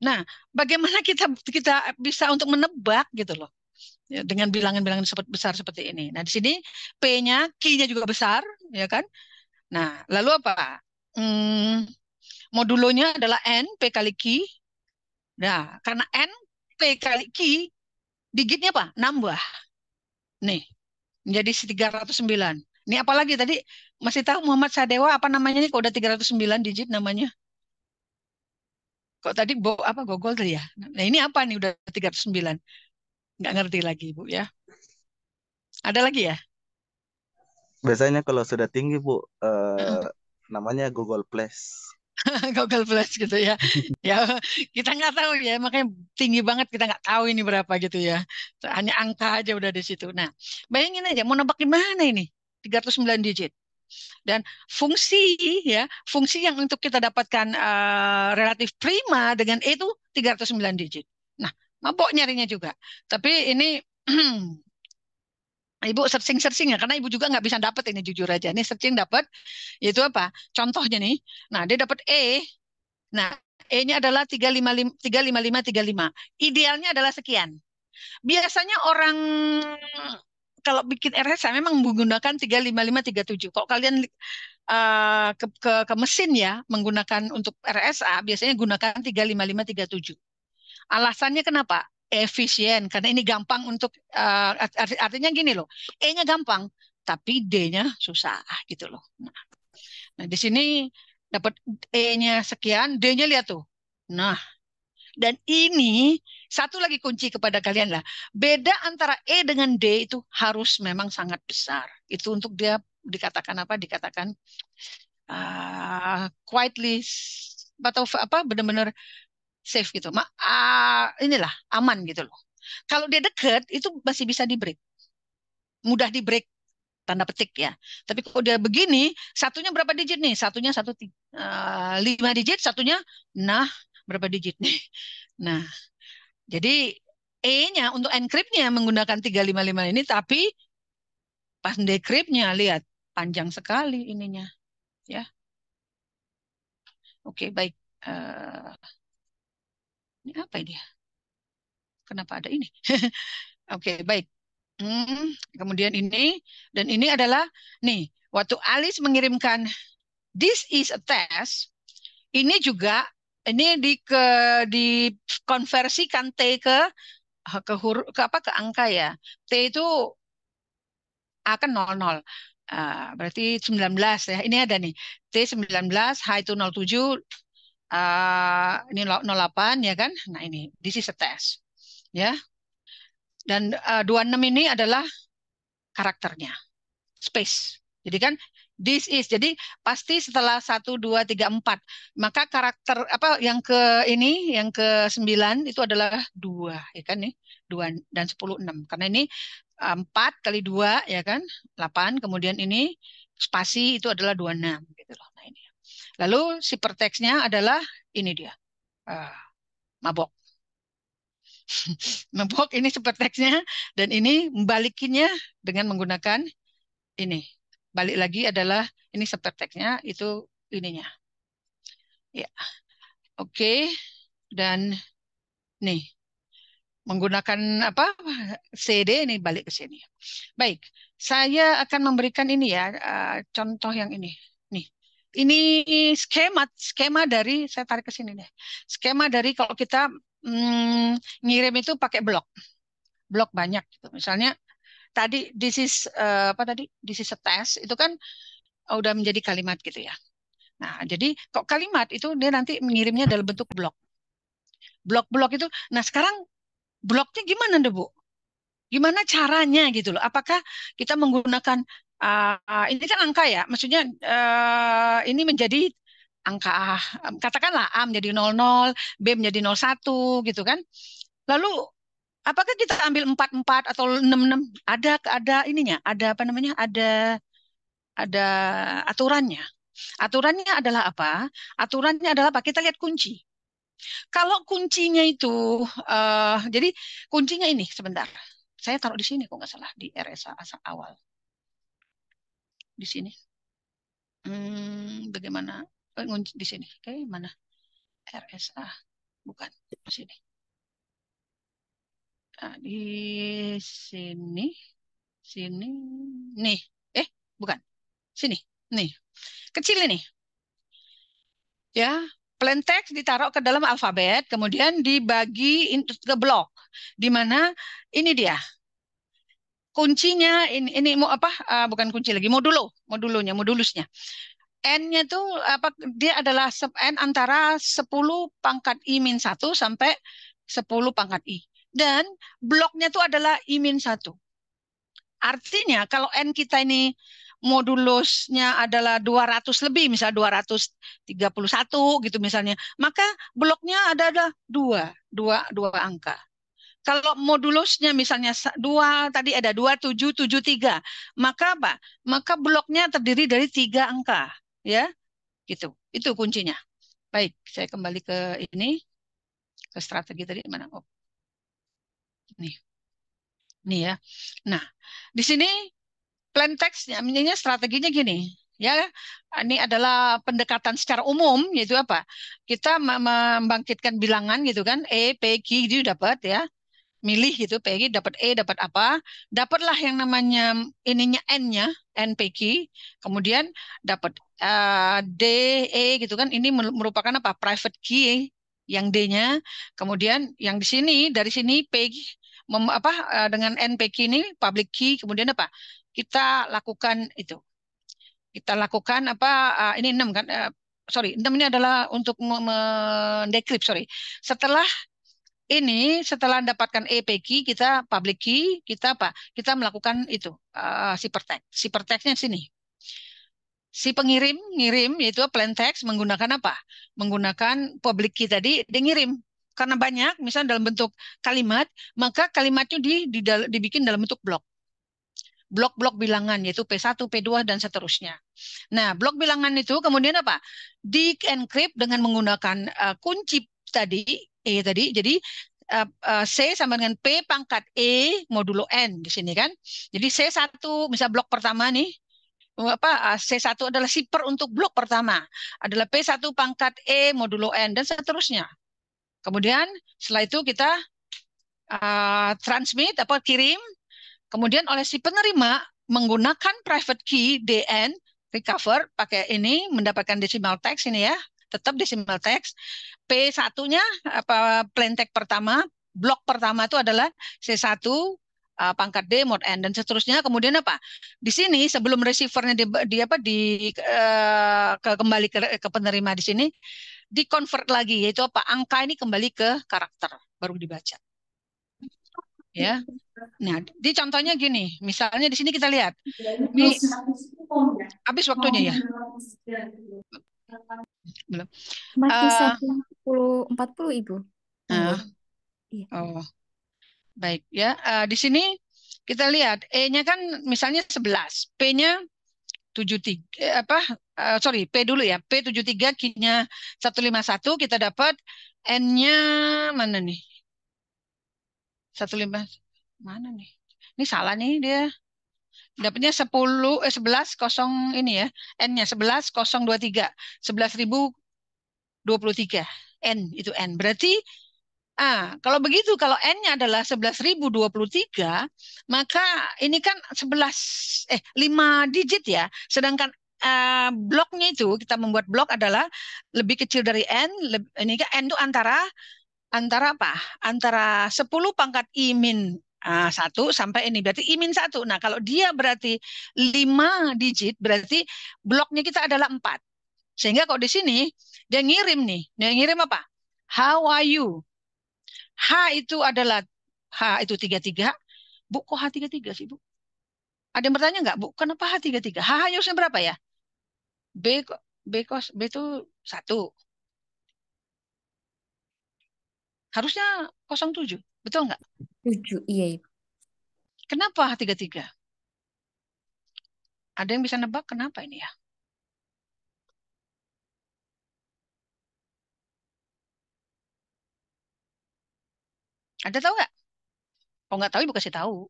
Nah, bagaimana kita kita bisa untuk menebak gitu loh ya, dengan bilangan-bilangan besar seperti ini. Nah, di sini P-nya, Q-nya juga besar, ya kan? Nah, lalu apa? Hmm, modulonya adalah N, P kali Q. Nah, karena N, P kali Q, digitnya apa? Nambah. Nih, menjadi 309. Ini apalagi tadi masih tahu Muhammad Sadewa apa namanya nih? Kok udah 309 digit namanya? Kok tadi apa gogol tadi ya? Nah, ini apa nih udah 309? Nggak ngerti lagi, Bu ya. Ada lagi ya? Biasanya kalau sudah tinggi, Bu, Heeh. namanya Google Plus. Google Plus gitu ya. Ya, kita nggak tahu ya, makanya tinggi banget kita nggak tahu ini berapa gitu ya. Hanya angka aja udah di situ. Nah, bayangin aja mau nebak gimana ini? 309 digit. Dan fungsi ya, fungsi yang untuk kita dapatkan relatif prima dengan E itu 309 digit. Nah, mabok nyarinya juga. Tapi ini Ibu searching-searching ya, karena ibu juga nggak bisa dapat ini jujur aja. Ini searching dapat, yaitu apa? Contohnya nih, nah dia dapat E, nah E-nya adalah 355, 355. Idealnya adalah sekian. Biasanya orang kalau bikin RSA memang menggunakan 355, 37. Kalau kalian ke mesin ya, menggunakan untuk RSA, biasanya gunakan 355, 37. Alasannya kenapa? Efisien, karena ini gampang untuk artinya gini loh, E-nya gampang, tapi D-nya susah gitu loh. Nah, di sini dapat E-nya sekian, D-nya lihat tuh. Nah, dan ini satu lagi kunci kepada kalian lah. Beda antara E dengan D itu harus memang sangat besar. Itu untuk dia dikatakan apa? Dikatakan quietly atau apa benar-benar safe gitu. Inilah aman gitu loh. Kalau dia deket itu masih bisa di break, mudah di break tanda petik ya. Tapi kalau dia begini, satunya berapa digit nih? Satunya 5 digit, satunya nah berapa digit nih? Nah, jadi E-nya untuk encrypt-nya menggunakan 355 ini, tapi pas decrypt-nya lihat panjang sekali ininya ya. Oke, baik. Eh, ini apa ini ya? Kenapa ada ini? Oke, baik. Kemudian ini dan ini adalah nih waktu Alice mengirimkan this is a test, ini juga ini dikonversikan T ke huruf ke apa ke angka ya. T itu A kan 00. Berarti 19 ya. Ini ada nih. T 19, H itu 07, ini 08 ya kan. Nah ini this is a test ya. Dan 26 ini adalah karakternya, space. Jadi kan This is. Jadi pasti setelah 1, 2, 3, 4. Maka karakter apa yang ke ini, yang ke 9 itu adalah 2, ya kan nih? 2 dan 10, 6. Karena ini 4 kali 2, ya kan? 8. Kemudian ini spasi itu adalah 26 gitu loh. Nah, ini. Lalu si perteksnya adalah ini dia. Mabok. Mabok ini superteksnya dan ini membalikinya dengan menggunakan ini. Balik lagi adalah ini superteksnya itu ininya. Ya. Oke. Dan nih menggunakan apa? CD ini balik ke sini. Baik. Saya akan memberikan ini ya contoh yang ini. Nih. Ini skema dari saya tarik ke sini deh. Skema dari kalau kita ngirim itu pakai blok banyak gitu. Misalnya tadi this is apa tadi? This is a test itu kan udah menjadi kalimat gitu ya. Nah, jadi kok kalimat itu dia nanti mengirimnya dalam bentuk blok. Blok-blok itu. Nah, sekarang bloknya gimana deh, Bu? Gimana caranya gitu loh? Apakah kita menggunakan ini kan angka ya? Maksudnya ini menjadi angka katakanlah A menjadi 00, B menjadi 01 gitu kan. Lalu apakah kita ambil 44 atau 66? Ada ininya, ada apa namanya? Ada aturannya. Aturannya adalah apa? Aturannya adalah apa? Kita lihat kunci. Kalau kuncinya itu, jadi kuncinya ini sebentar. Saya taruh di sini kok nggak salah di RSA awal. Di sini. Bagaimana? Di sini. Oke, mana? RSA. Bukan. Di sini. Nah, di sini. Sini. Nih. Bukan. Sini. Nih. Kecil ini. Ya. Plain text ditaruh ke dalam alfabet, kemudian dibagi ke blok. Di mana ini dia. Kuncinya ini mau apa? Bukan kunci lagi, modulusnya. N-nya tuh apa? Dia adalah N antara 10 pangkat I-1 sampai 10 pangkat I. Dan bloknya tuh adalah I-1. Artinya kalau N kita ini modulusnya adalah 200 lebih, misalnya 231 gitu misalnya, maka bloknya adalah dua angka. Kalau modulusnya misalnya 2, tadi ada 2773, maka apa? Maka bloknya terdiri dari 3 angka, ya. Gitu. Itu kuncinya. Baik, saya kembali ke ini, ke strategi tadi mana? Oh. Nih. Nih ya. Nah, di sini plain text-nya, strateginya gini. Ya, ini adalah pendekatan secara umum, yaitu apa? Kita membangkitkan bilangan gitu kan, E, P, Q itu dapat ya. Milih gitu, PG dapat E, dapat apa, dapatlah yang namanya ininya N-nya, NPQ, kemudian dapat D, E gitu kan, ini merupakan apa? Private key yang D-nya, kemudian yang di sini, dari sini PG, dengan NPQ ini, public key, kemudian apa? Kita lakukan itu. Kita lakukan apa, ini 6 kan, sorry, 6 ini adalah untuk mendekrip, sorry. Setelah dapatkan EPK, kita public key, kita apa? Kita melakukan itu ciphertext. Ciphertextnya sini. Si pengirim ngirim yaitu plain text menggunakan apa? Menggunakan public key tadi dia ngirim. Karena banyak, misalnya dalam bentuk kalimat, maka kalimatnya dibikin dalam bentuk blok. Blok-blok bilangan yaitu P1, P2 dan seterusnya. Nah, blok bilangan itu kemudian apa? Di-encrypt dengan menggunakan kunci tadi E tadi. Jadi C sama dengan P pangkat E modulo N di sini kan. Jadi C1 misal blok pertama nih C1 adalah shipper untuk blok pertama. Adalah P1 pangkat E modulo N dan seterusnya. Kemudian setelah itu kita transmit kirim. Kemudian oleh si penerima menggunakan private key DN recover pakai ini mendapatkan decimal text ini ya, tetap decimal text. P1-nya plain text pertama, blok pertama itu adalah C1 pangkat D mod N dan seterusnya. Kemudian apa? Di sini sebelum receivernya kembali ke penerima di sini di convert lagi yaitu apa? Angka ini kembali ke karakter baru dibaca. Ya. Nah, di contohnya gini, misalnya di sini kita lihat. Ini Habis waktunya ya? Belum. Masih Eh, 40 Ibu. Tunggu. nah, Iya. oh, baik ya. Di sini kita lihat E-nya kan misalnya 11, P-nya 73 sorry, P dulu ya. P 73, Q-nya 151, kita dapat N-nya mana nih? 15 mana nih? Ini salah nih dia. Dapatnya 11 kosong ini ya. N-nya 11.023. 11.023. N itu N. Berarti kalau begitu, kalau N-nya adalah 11.023, maka ini kan 5 digit ya. Sedangkan bloknya itu, kita membuat blok adalah lebih kecil dari N. Ini kan N itu antara apa? Antara 10 pangkat I min 1 sampai ini. Berarti I min 1. Nah, kalau dia berarti 5 digit, berarti bloknya kita adalah 4. Sehingga kalau di sini, dia ngirim nih. Dia ngirim apa? How are you? H itu adalah H itu 33. Bu, kok H33 sih, Bu? Ada yang bertanya nggak, Bu? Kenapa H33? H harusnya berapa ya? B kok B itu 1. Harusnya 07. Betul nggak? 7. Iya, Ibu. Kenapa H33? Ada yang bisa nebak kenapa ini ya? Ada tahu nggak? Oh, nggak tahu, Ibu kasih tahu.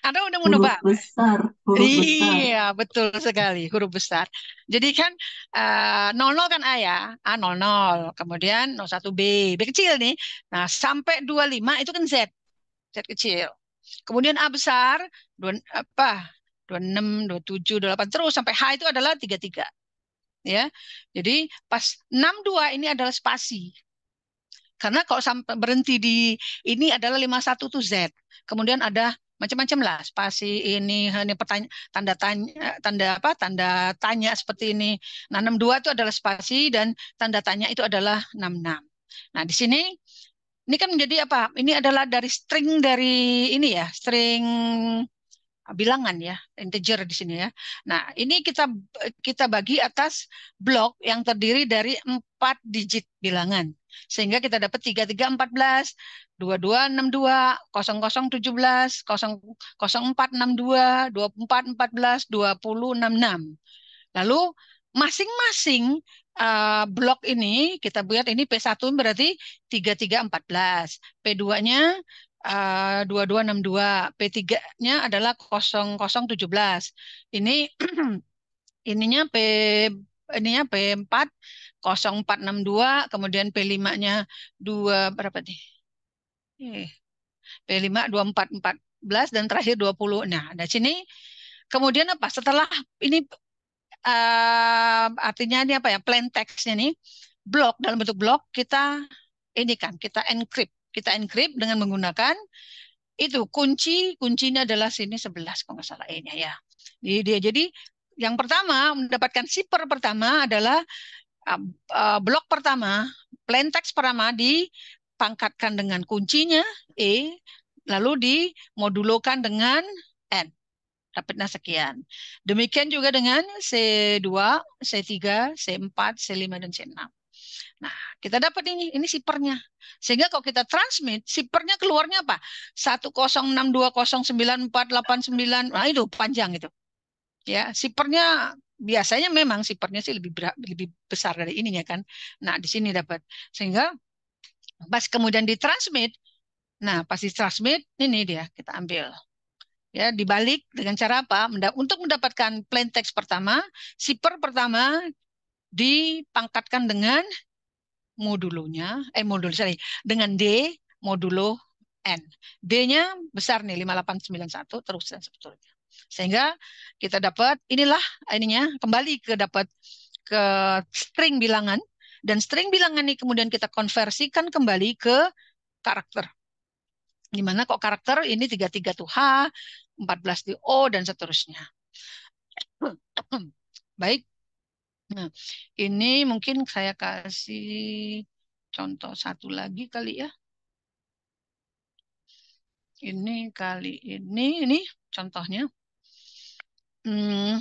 Ada udah mau Huruf nebak? besar, huruf besar. Iya, betul sekali, huruf besar. Jadi kan 00 kan A ya, A00, kemudian 01B, B kecil nih. Nah, sampai 25 itu kan Z, Z kecil. Kemudian A besar, apa? 26, 27, 28 terus sampai H itu adalah 33, ya. Jadi pas 62 ini adalah spasi. Karena kalau sampai berhenti di ini adalah 51 tuh Z. Kemudian ada macam-macam lah, spasi ini tanda tanya, tanda apa? Tanda tanya seperti ini. Nah, 62 itu adalah spasi dan tanda tanya itu adalah 66. Nah, di sini ini kan menjadi apa? Ini adalah dari string dari ini ya, string bilangan ya, integer di sini ya. Nah, ini kita bagi atas blok yang terdiri dari 4 digit bilangan. Sehingga kita dapat 33 14, 22 62, 00 17, 04 62, 24 14, 20 66. Lalu masing-masing blok ini kita buat ini P1 berarti 33 14, P2-nya 2262, P3-nya adalah 0017. Ini ininya P4 0462, kemudian P5-nya 2 berapa nih? P5 2414 dan terakhir 20. Nah, dari sini kemudian apa? Setelah ini artinya ini apa ya? Plain text-nya nih, blok dalam bentuk blok ini kan kita encrypt dengan menggunakan itu kuncinya adalah sini 11 kalau nggak salah E-nya ya. Jadi yang pertama mendapatkan zipper pertama adalah blok pertama, plain text pertama dipangkatkan dengan kuncinya E, lalu dimodulokan dengan N. Dapatnya sekian. Demikian juga dengan C2, C3, C4, C5, dan C6. Nah, kita dapat ini sipernya. Sehingga kalau kita transmit, sipernya keluarnya apa? 1062094889. Nah, itu panjang itu. Ya, sipernya biasanya memang sipernya sih lebih besar dari ininya kan. Nah, di sini dapat. Sehingga pas kemudian ditransmit, nah, pas ditransmit ini dia kita ambil. Ya, dibalik dengan cara apa? Untuk mendapatkan plain text pertama, zipper pertama dipangkatkan dengan sorry, dengan D modulo N. D-nya besar nih 5891 terus dan sebetulnya. Sehingga kita dapat inilah ininya kembali dapat ke string bilangan, dan string bilangan ini kemudian kita konversikan kembali ke karakter. Gimana kok karakter ini 33 tuh H, 14 di O, dan seterusnya. Baik. Nah, ini mungkin saya kasih contoh satu lagi kali ya. Ini kali ini contohnya. Hmm,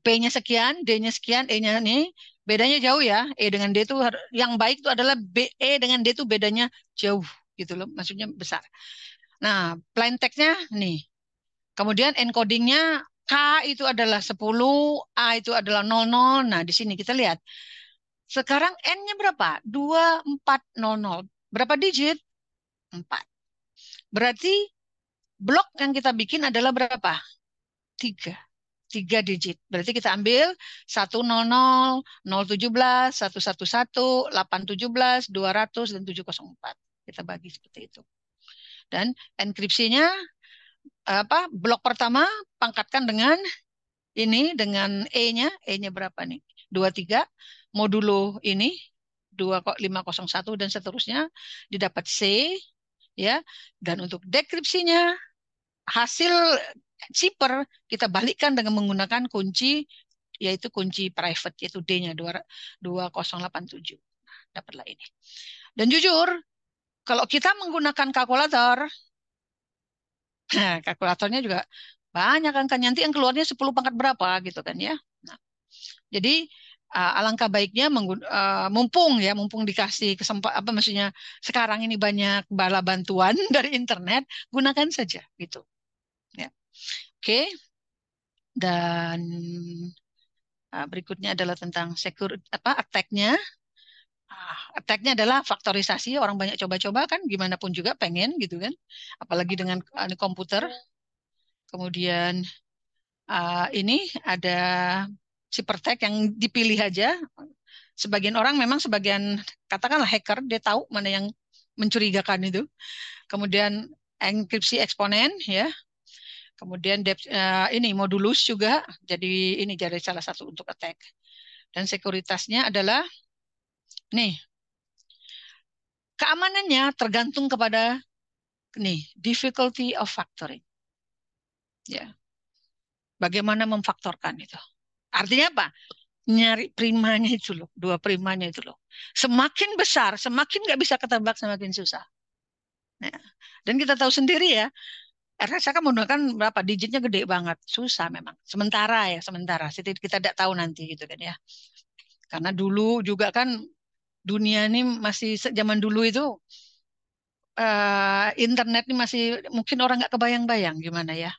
P-nya sekian, D-nya sekian, E-nya nih. Bedanya jauh ya. E dengan D itu yang baik itu adalah B, E dengan D itu bedanya jauh gitu loh. Maksudnya besar. Nah, plain text-nya nih. Kemudian encoding-nya K itu adalah 10, A itu adalah 00. Nah, di sini kita lihat. Sekarang N-nya berapa? 2400. Berapa digit? 4. Berarti blok yang kita bikin adalah berapa? 3. 3 digit. Berarti kita ambil 100, 017, 111, 817, 200, dan 704. Kita bagi seperti itu. Dan enkripsinya blok pertama pangkatkan dengan ini, dengan E-nya berapa nih? 23, modulo ini 2501 dan seterusnya didapat C, ya. Dan untuk dekripsinya hasil zipper kita balikkan dengan menggunakan kunci, yaitu kunci private, yaitu D-nya 2087. Dapatlah ini. Dan jujur, kalau kita menggunakan kalkulator, nah, kalkulatornya juga banyak kan, nanti yang keluarnya 10 pangkat berapa gitu kan ya. Nah, jadi alangkah baiknya mumpung dikasih kesempatan, apa maksudnya, sekarang ini banyak bala bantuan dari internet, gunakan saja gitu ya. Oke. Dan berikutnya adalah tentang attack-nya. Attack-nya adalah faktorisasi. Orang banyak coba-coba kan, gimana pun juga pengen gitu kan, apalagi dengan komputer. Kemudian ini ada ciphertext yang dipilih aja. Sebagian orang memang, sebagian katakanlah hacker, dia tahu mana yang mencurigakan itu. Kemudian enkripsi eksponen ya. Kemudian ini modulus juga jadi salah satu untuk attack. Dan sekuritasnya adalah nih, keamanannya tergantung kepada nih difficulty of factoring. Ya. Bagaimana memfaktorkan itu. Artinya apa? Nyari primanya itu loh, 2 primanya itu loh. Semakin besar, semakin nggak bisa ketebak, semakin susah. Nah, dan kita tahu sendiri ya, RSA kan menggunakan berapa digitnya, gede banget, susah memang. Sementara. Kita tidak tahu nanti gitu kan ya. Karena dulu juga kan dunia ini masih zaman dulu itu internet ini masih mungkin orang nggak kebayang-bayang gimana ya.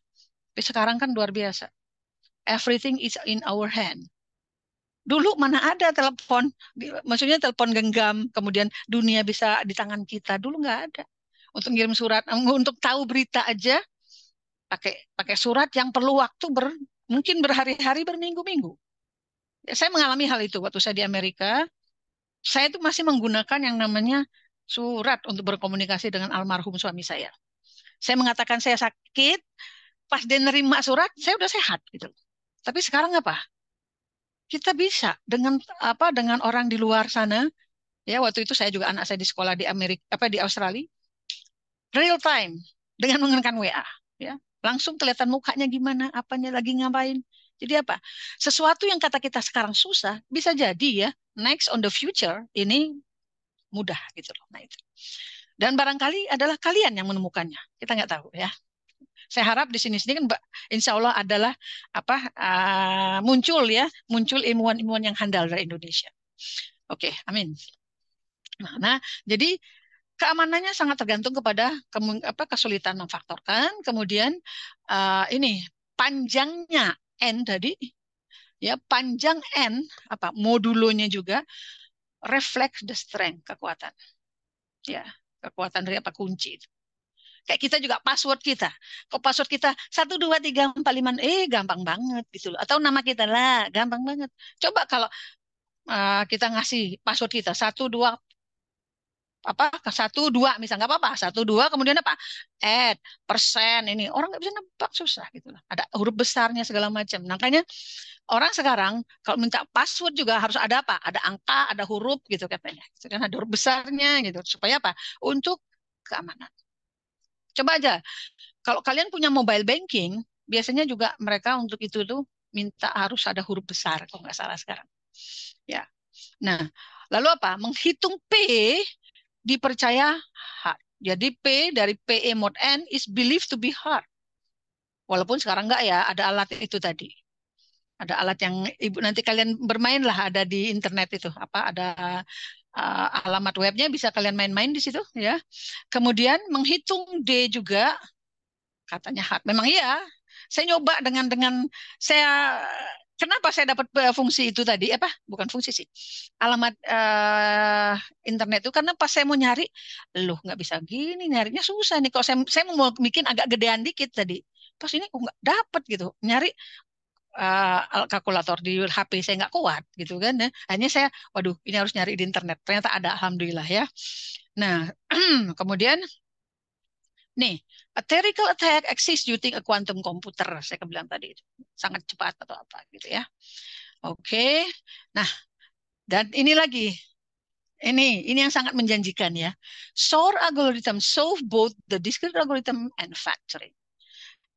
Tapi sekarang kan luar biasa. Everything is in our hand. Dulu mana ada telepon, maksudnya telepon genggam, kemudian dunia bisa di tangan kita. Dulu nggak ada. Untuk ngirim surat, untuk tahu berita aja, pakai surat yang perlu waktu mungkin berhari-hari, berminggu-minggu. Ya, saya mengalami hal itu waktu saya di Amerika. Saya itu masih menggunakan yang namanya surat untuk berkomunikasi dengan almarhum suami saya. Saya mengatakan saya sakit, pas dia nerima surat, saya udah sehat gitu. Tapi sekarang apa? Kita bisa dengan orang di luar sana. Ya, waktu itu saya juga, anak saya di sekolah di di Australia, real time dengan menggunakan WA, ya. Langsung kelihatan mukanya gimana, apanya lagi ngapain. Jadi apa? Sesuatu yang kata kita sekarang susah, bisa jadi ya next on the future ini mudah gitu loh. Nah, itu. Dan barangkali adalah kalian yang menemukannya. Kita nggak tahu ya. Saya harap di sini kan insya Allah adalah muncul ilmuwan-ilmuwan yang handal dari Indonesia. Oke, amin. Nah, jadi keamanannya sangat tergantung kepada kesulitan memfaktorkan. Kemudian ini panjangnya N tadi, ya, panjang N modulonya juga reflect the strength, kekuatan, ya, kekuatan dari kunci itu. Kayak kita juga password kita. Kok password kita 12345, gampang banget gitu loh. Atau nama kita lah, gampang banget. Coba kalau kita ngasih password kita 12 misalnya, nggak apa-apa, 12 kemudian persen, ini orang nggak bisa nebak, susah gitu loh. Ada huruf besarnya segala macam. Makanya orang sekarang kalau minta password juga harus ada ada angka, ada huruf gitu katanya. Kan ada huruf besarnya gitu supaya untuk keamanan. Coba aja, kalau kalian punya mobile banking, biasanya juga mereka untuk itu tuh minta harus ada huruf besar, kalau nggak salah sekarang. Ya. Nah, lalu menghitung P dipercaya H. Jadi P dari PE mod N is believed to be hard. Walaupun sekarang enggak ya, ada alat itu tadi. Ada alat yang Ibu nanti kalian bermain lah, ada di internet itu. Apa ada alamat webnya, bisa kalian main-main di situ ya. Kemudian menghitung D juga katanya hard. Memang iya. Saya nyoba dengan saya, kenapa saya dapat fungsi itu tadi? Apa? Bukan fungsi sih. Alamat internet itu karena pas saya mau nyari, loh nggak bisa gini, nyarinya susah nih. Kalau saya mau bikin agak gedean dikit tadi, pas ini kok nggak dapet gitu. Nyari kalkulator di HP saya nggak kuat gitu kan ya. Hanya saya, waduh, ini harus nyari di internet. Ternyata ada, alhamdulillah ya. Nah, kemudian nih, a theoretical attack exists using a quantum computer. Saya bilang tadi itu sangat cepat atau apa gitu ya. Oke. Nah, dan ini lagi. Ini yang sangat menjanjikan ya. SOR algorithm solve both the discrete algorithm and factoring.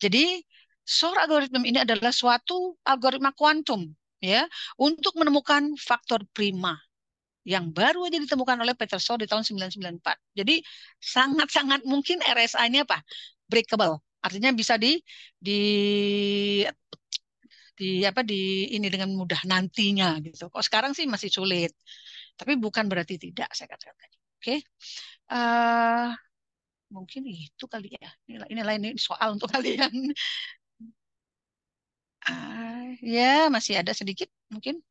Jadi SOR algorithm ini adalah suatu algoritma kuantum ya untuk menemukan faktor prima yang baru aja ditemukan oleh Peter SOR di tahun 1994. Jadi sangat-sangat mungkin RSA-nya apa? Breakable. Artinya bisa di ini dengan mudah nantinya gitu. Kok sekarang sih masih sulit. Tapi bukan berarti tidak, saya katakan tadi. Oke. Uh, Mungkin itu kali ya. Ini lain soal untuk kalian. Ya, masih ada sedikit mungkin.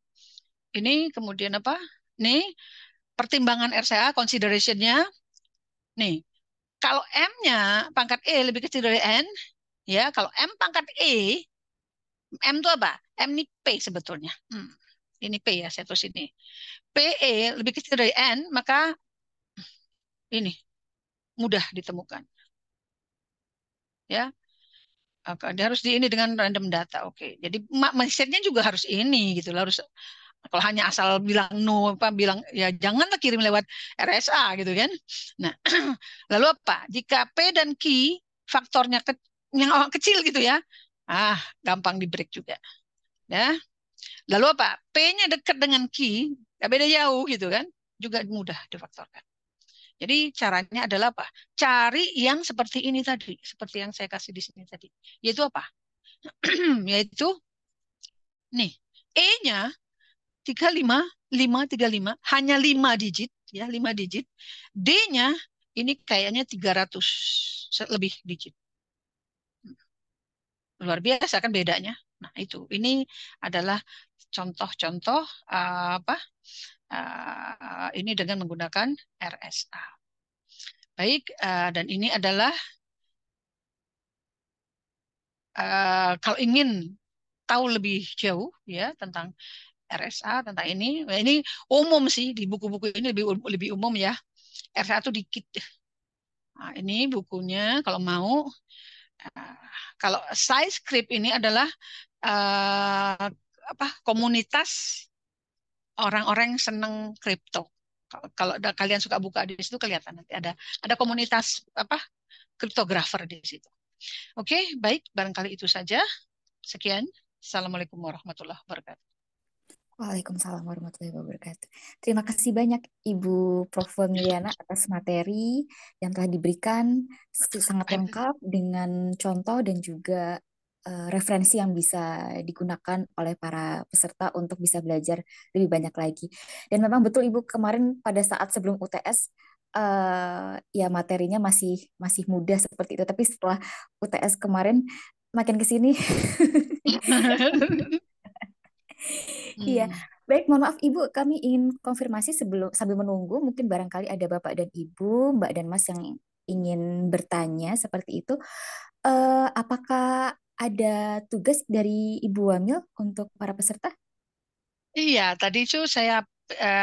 Ini kemudian apa? Nih, pertimbangan RCA, consideration-nya. Nih, kalau M-nya pangkat E lebih kecil dari N, ya, kalau M pangkat E, M itu apa? M ini P sebetulnya. Ini P ya, saya tulis ini. PE lebih kecil dari N, maka ini mudah ditemukan. Ya, dia harus ini dengan random data. Oke, jadi mindset-nya juga harus ini gitu, harus. Kalau hanya asal bilang no, apa bilang ya janganlah kirim lewat RSA gitu kan. Nah, lalu apa? Jika P dan Q faktornya yang kecil gitu ya, gampang di break juga. Ya. Lalu apa? P-nya dekat dengan Q, nggak beda jauh gitu kan, juga mudah difaktorkan. Jadi caranya adalah apa? Cari yang seperti ini tadi, seperti yang saya kasih di sini tadi. Yaitu apa? Yaitu nih, E-nya 35 hanya 5 digit ya, 5 digit. D-nya ini kayaknya 300 lebih digit. Luar biasa kan bedanya. Nah, itu. Ini adalah contoh-contoh ini dengan menggunakan RSA. Baik, dan ini adalah kalau ingin tahu lebih jauh ya tentang RSA, tentang ini umum sih, di buku-buku ini lebih umum ya. RSA itu dikit. Nah, ini bukunya kalau mau. Kalau SciScript ini adalah komunitas orang-orang yang seneng kripto. Kalau kalian suka buka di situ kelihatan nanti ada komunitas kriptografer di situ. Oke, baik, barangkali itu saja. Sekian. Assalamualaikum warahmatullahi wabarakatuh. Waalaikumsalam warahmatullahi wabarakatuh. Terima kasih banyak Ibu Prof. Miliana atas materi yang telah diberikan, sangat lengkap dengan contoh dan juga referensi yang bisa digunakan oleh para peserta untuk bisa belajar lebih banyak lagi. Dan memang betul Ibu, kemarin pada saat sebelum UTS ya materinya masih mudah seperti itu, tapi setelah UTS kemarin makin ke sini iya, baik. Mohon maaf Ibu, kami ingin konfirmasi sambil menunggu, mungkin barangkali ada Bapak dan Ibu, Mbak dan Mas yang ingin bertanya seperti itu. Apakah ada tugas dari Ibu Wamil untuk para peserta? Iya, tadi itu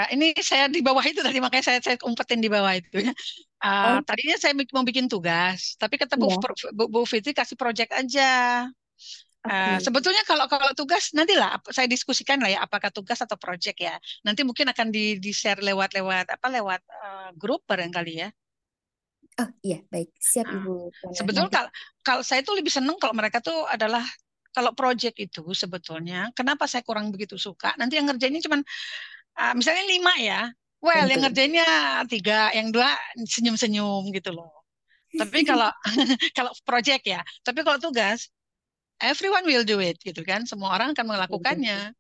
ini saya di bawah itu tadi, makanya saya umpetin di bawah itu ya. Tadinya saya mau bikin tugas, tapi kata Bu Fitri kasih project aja. Sebetulnya kalau tugas nantilah saya diskusikan lah ya, apakah tugas atau project ya. Nanti mungkin akan di share lewat grup barangkali ya. Oh iya, baik, siap Ibu. Sebetulnya kalau saya tuh lebih senang kalau mereka tuh adalah kalau project itu sebetulnya kenapa saya kurang begitu suka. Nanti yang ngerjainnya cuman misalnya 5 ya. Well, yang ngerjainnya 3, yang 2 senyum-senyum gitu loh. Tapi kalau kalau project ya, tapi kalau tugas, everyone will do it gitu kan. Semua orang akan melakukannya.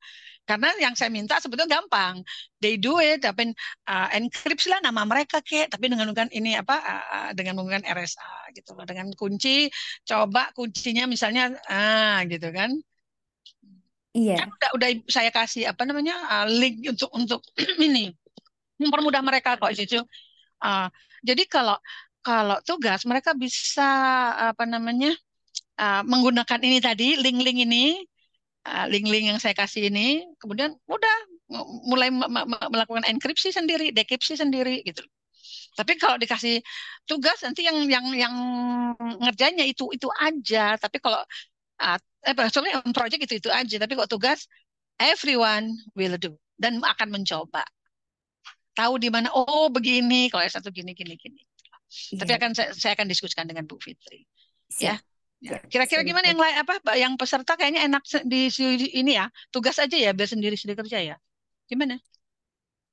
Karena yang saya minta sebetulnya gampang. They do it, tapi enkripsi lah nama mereka kek, tapi dengan menggunakan ini apa dengan menggunakan RSA gitu loh. Dengan kunci, coba kuncinya misalnya gitu kan. Kan Iya, udah saya kasih apa namanya link untuk ini mempermudah mereka kok di situ. Ah, jadi kalau kalau tugas mereka bisa apa namanya menggunakan ini tadi link-link ini link-link yang saya kasih ini, kemudian udah mulai melakukan enkripsi sendiri, dekripsi sendiri gitu. Tapi kalau dikasih tugas nanti yang ngerjainnya itu aja. Tapi kalau soalnya project itu aja. Tapi kalau tugas everyone will do dan akan mencoba. Tahu di mana oh begini, kalau S1 gini gini gini. Tapi iya, saya akan diskusikan dengan Bu Fitri. Ya. siap, Ya, siap, kira-kira siap. gimana yang lain apa yang peserta kayaknya enak di ini ya. Tugas aja ya biar sendiri-sendiri kerja ya. Gimana?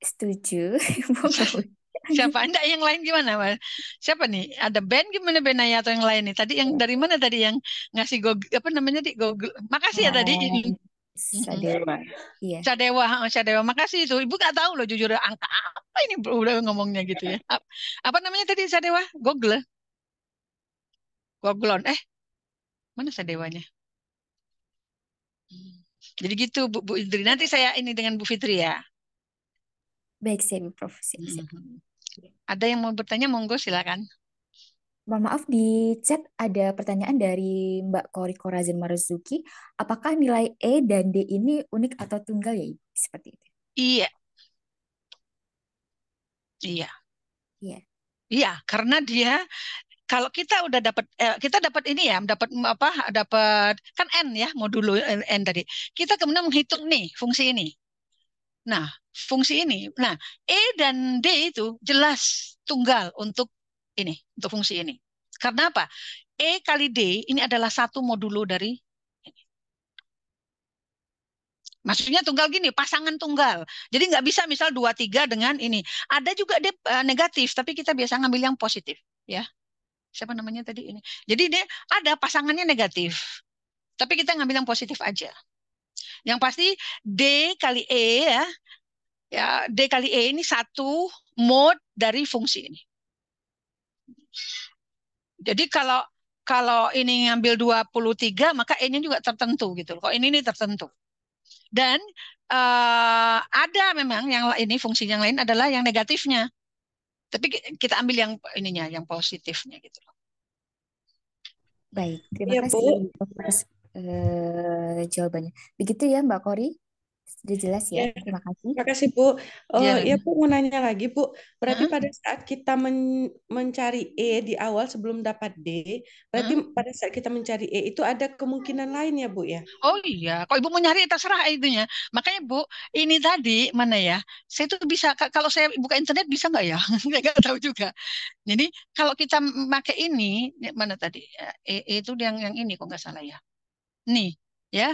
Setuju. Mau nggak boleh. Siapa? Enggak yang lain gimana, Mas? Siapa nih? Ada band gimana Benaya atau yang lain nih? Tadi yang dari mana tadi yang ngasih Google apa namanya di Google. Makasih ya tadi. Mm-mm. Sadewa. Iya. Cadewa, Cadewa. Makasih itu. Ibu nggak tahu loh jujur angka apa ini udah ngomongnya gitu ya. Apa namanya tadi Cadewa? Google. Googlon. Mana Cadewanya? Hmm. Jadi gitu Bu Indri. Nanti saya ini dengan Bu Fitri ya. Baik, siap, Prof. Siap, siap. Mhm. Ada yang mau bertanya, monggo silakan. Mohon maaf, di chat ada pertanyaan dari Mbak Koriko Razin Marzuki. Apakah nilai E dan D ini unik atau tunggal ya, Ibu? Seperti itu. Iya, iya, Iya. iya. Karena dia kalau kita dapat ini ya, dapat apa? Dapat kan n ya, modulo n tadi. Kita kemudian menghitung nih fungsi ini. Nah, fungsi ini. Nah, E dan D itu jelas tunggal untuk ini, untuk fungsi ini. Karena apa? E kali D ini adalah satu modulo dari maksudnya tunggal gini, pasangan tunggal. Jadi nggak bisa misal 2, 3 dengan ini. Ada juga dia negatif, tapi kita biasa ngambil yang positif. Ya, siapa namanya tadi ini. Jadi dia ada pasangannya negatif. Tapi kita ngambil yang positif aja. Yang pasti D kali E ya, ya D kali E ini satu mode dari fungsi ini. Jadi kalau kalau ini ngambil 23, maka E-nya juga tertentu gitu. Kalau ini tertentu. Dan ada memang yang ini fungsi yang lain adalah yang negatifnya. Tapi kita ambil yang ininya, yang positifnya gitu loh. Baik, terima Iya, Bu. kasih atas jawabannya. Begitu ya, Mbak Kori? Sudah jelas ya? Ya, Terima kasih. terima kasih, Bu. Ya. Ya, Bu, mau nanya lagi, Bu. Berarti Heeh, pada saat kita mencari E di awal sebelum dapat D, berarti heeh. pada saat kita mencari E itu ada kemungkinan lain ya, Bu ya? Oh iya, kalau Ibu mau nyari terserah itunya. Makanya Bu, ini tadi mana ya? Saya tuh bisa kalau saya buka internet bisa nggak ya? Saya nggak tahu juga. Jadi kalau kita pakai ini mana tadi? Itu yang ini kok nggak salah ya. Nih, ya.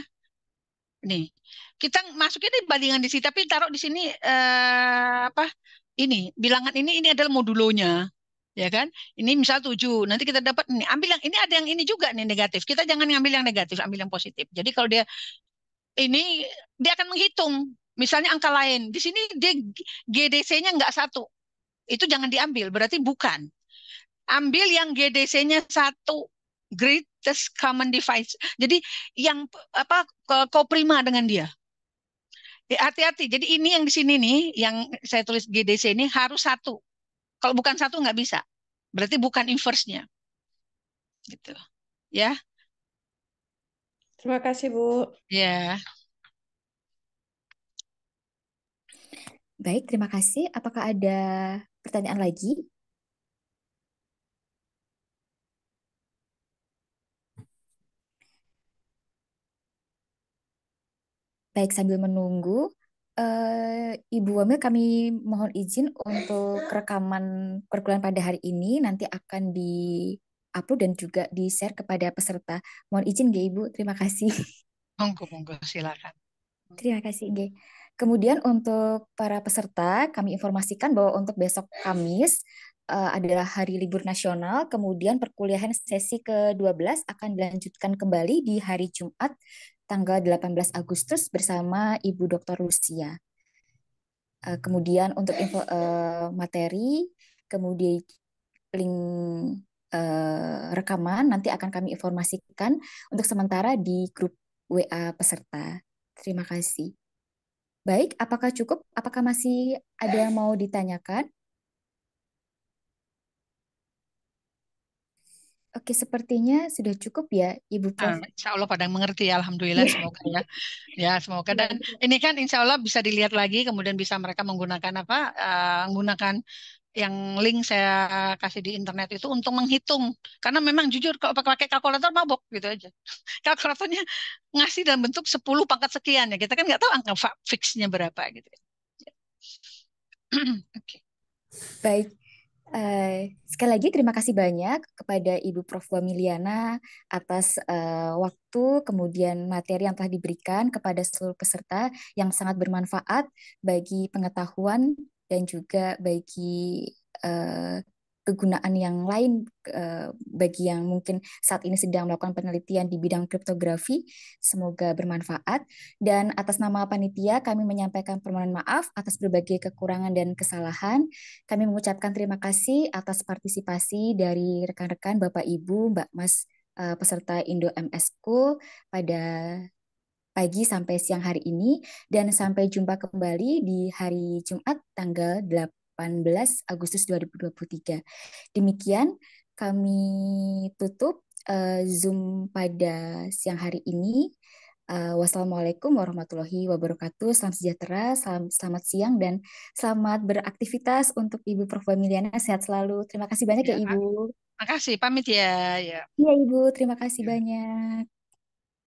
Nih, kita masukin di bandingan di sini, tapi taruh di sini apa? Ini bilangan ini adalah modulonya, ya kan? Ini misal 7. Nanti kita dapat ini. Ambil yang ini ada yang ini juga nih negatif. Kita jangan ngambil yang negatif, ambil yang positif. Jadi kalau dia ini dia akan menghitung. Misalnya angka lain. Di sini dia GDC-nya nggak satu. Itu jangan diambil, berarti bukan. Ambil yang GDC-nya satu. Greatest common device. Jadi yang apa koprima dengan dia. Hati-hati. Jadi ini yang di sini nih, yang saya tulis GDC ini harus satu. Kalau bukan satu nggak bisa. Berarti bukan inverse-nya. Gitu. Ya. Terima kasih, Bu. Ya. Baik, terima kasih. Apakah ada pertanyaan lagi? Baik, sambil menunggu, Ibu Wamil kami mohon izin untuk rekaman perkuliahan pada hari ini nanti akan di-upload dan juga di-share kepada peserta. Mohon izin, Nggih, Ibu. Terima kasih. Monggo, silakan. Terima kasih, Nggih. Kemudian untuk para peserta, kami informasikan bahwa untuk besok Kamis, adalah hari libur nasional, kemudian perkuliahan sesi ke-12 akan dilanjutkan kembali di hari Jumat tanggal 18 Agustus bersama Ibu Dr. Lucia. Kemudian untuk info materi, kemudian link rekaman nanti akan kami informasikan untuk sementara di grup WA peserta. Terima kasih. Baik, apakah cukup? Apakah masih ada yang mau ditanyakan? Oke, sepertinya sudah cukup ya, Ibu Prof. Insya Allah pada mengerti ya, alhamdulillah, semoga ya. Ya, semoga. Dan ini kan insya Allah bisa dilihat lagi, kemudian bisa mereka menggunakan menggunakan yang link saya kasih di internet itu untuk menghitung. Karena memang jujur kalau pakai kalkulator mabok gitu aja. Kalkulatornya ngasih dalam bentuk 10 pangkat sekian ya. Kita kan nggak tahu angka fixnya berapa gitu. Oke. Baik. Sekali lagi terima kasih banyak kepada Ibu Prof. Wamiliana atas waktu kemudian materi yang telah diberikan kepada seluruh peserta yang sangat bermanfaat bagi pengetahuan dan juga bagi kegunaan yang lain bagi yang mungkin saat ini sedang melakukan penelitian di bidang kriptografi. Semoga bermanfaat. Dan atas nama panitia kami menyampaikan permohonan maaf atas berbagai kekurangan dan kesalahan. Kami mengucapkan terima kasih atas partisipasi dari rekan-rekan Bapak Ibu, Mbak Mas peserta Indo MS School pada pagi sampai siang hari ini, dan sampai jumpa kembali di hari Jumat tanggal 18 Agustus 2023. Demikian kami tutup Zoom pada siang hari ini. Wassalamualaikum warahmatullahi wabarakatuh. Salam sejahtera, selamat siang, dan selamat beraktivitas untuk Ibu Prof. Wamiliana. Sehat selalu. Terima kasih banyak ya, Ya, Ibu. makasih, pamit ya. Ya. Iya, Ibu. Terima kasih banyak.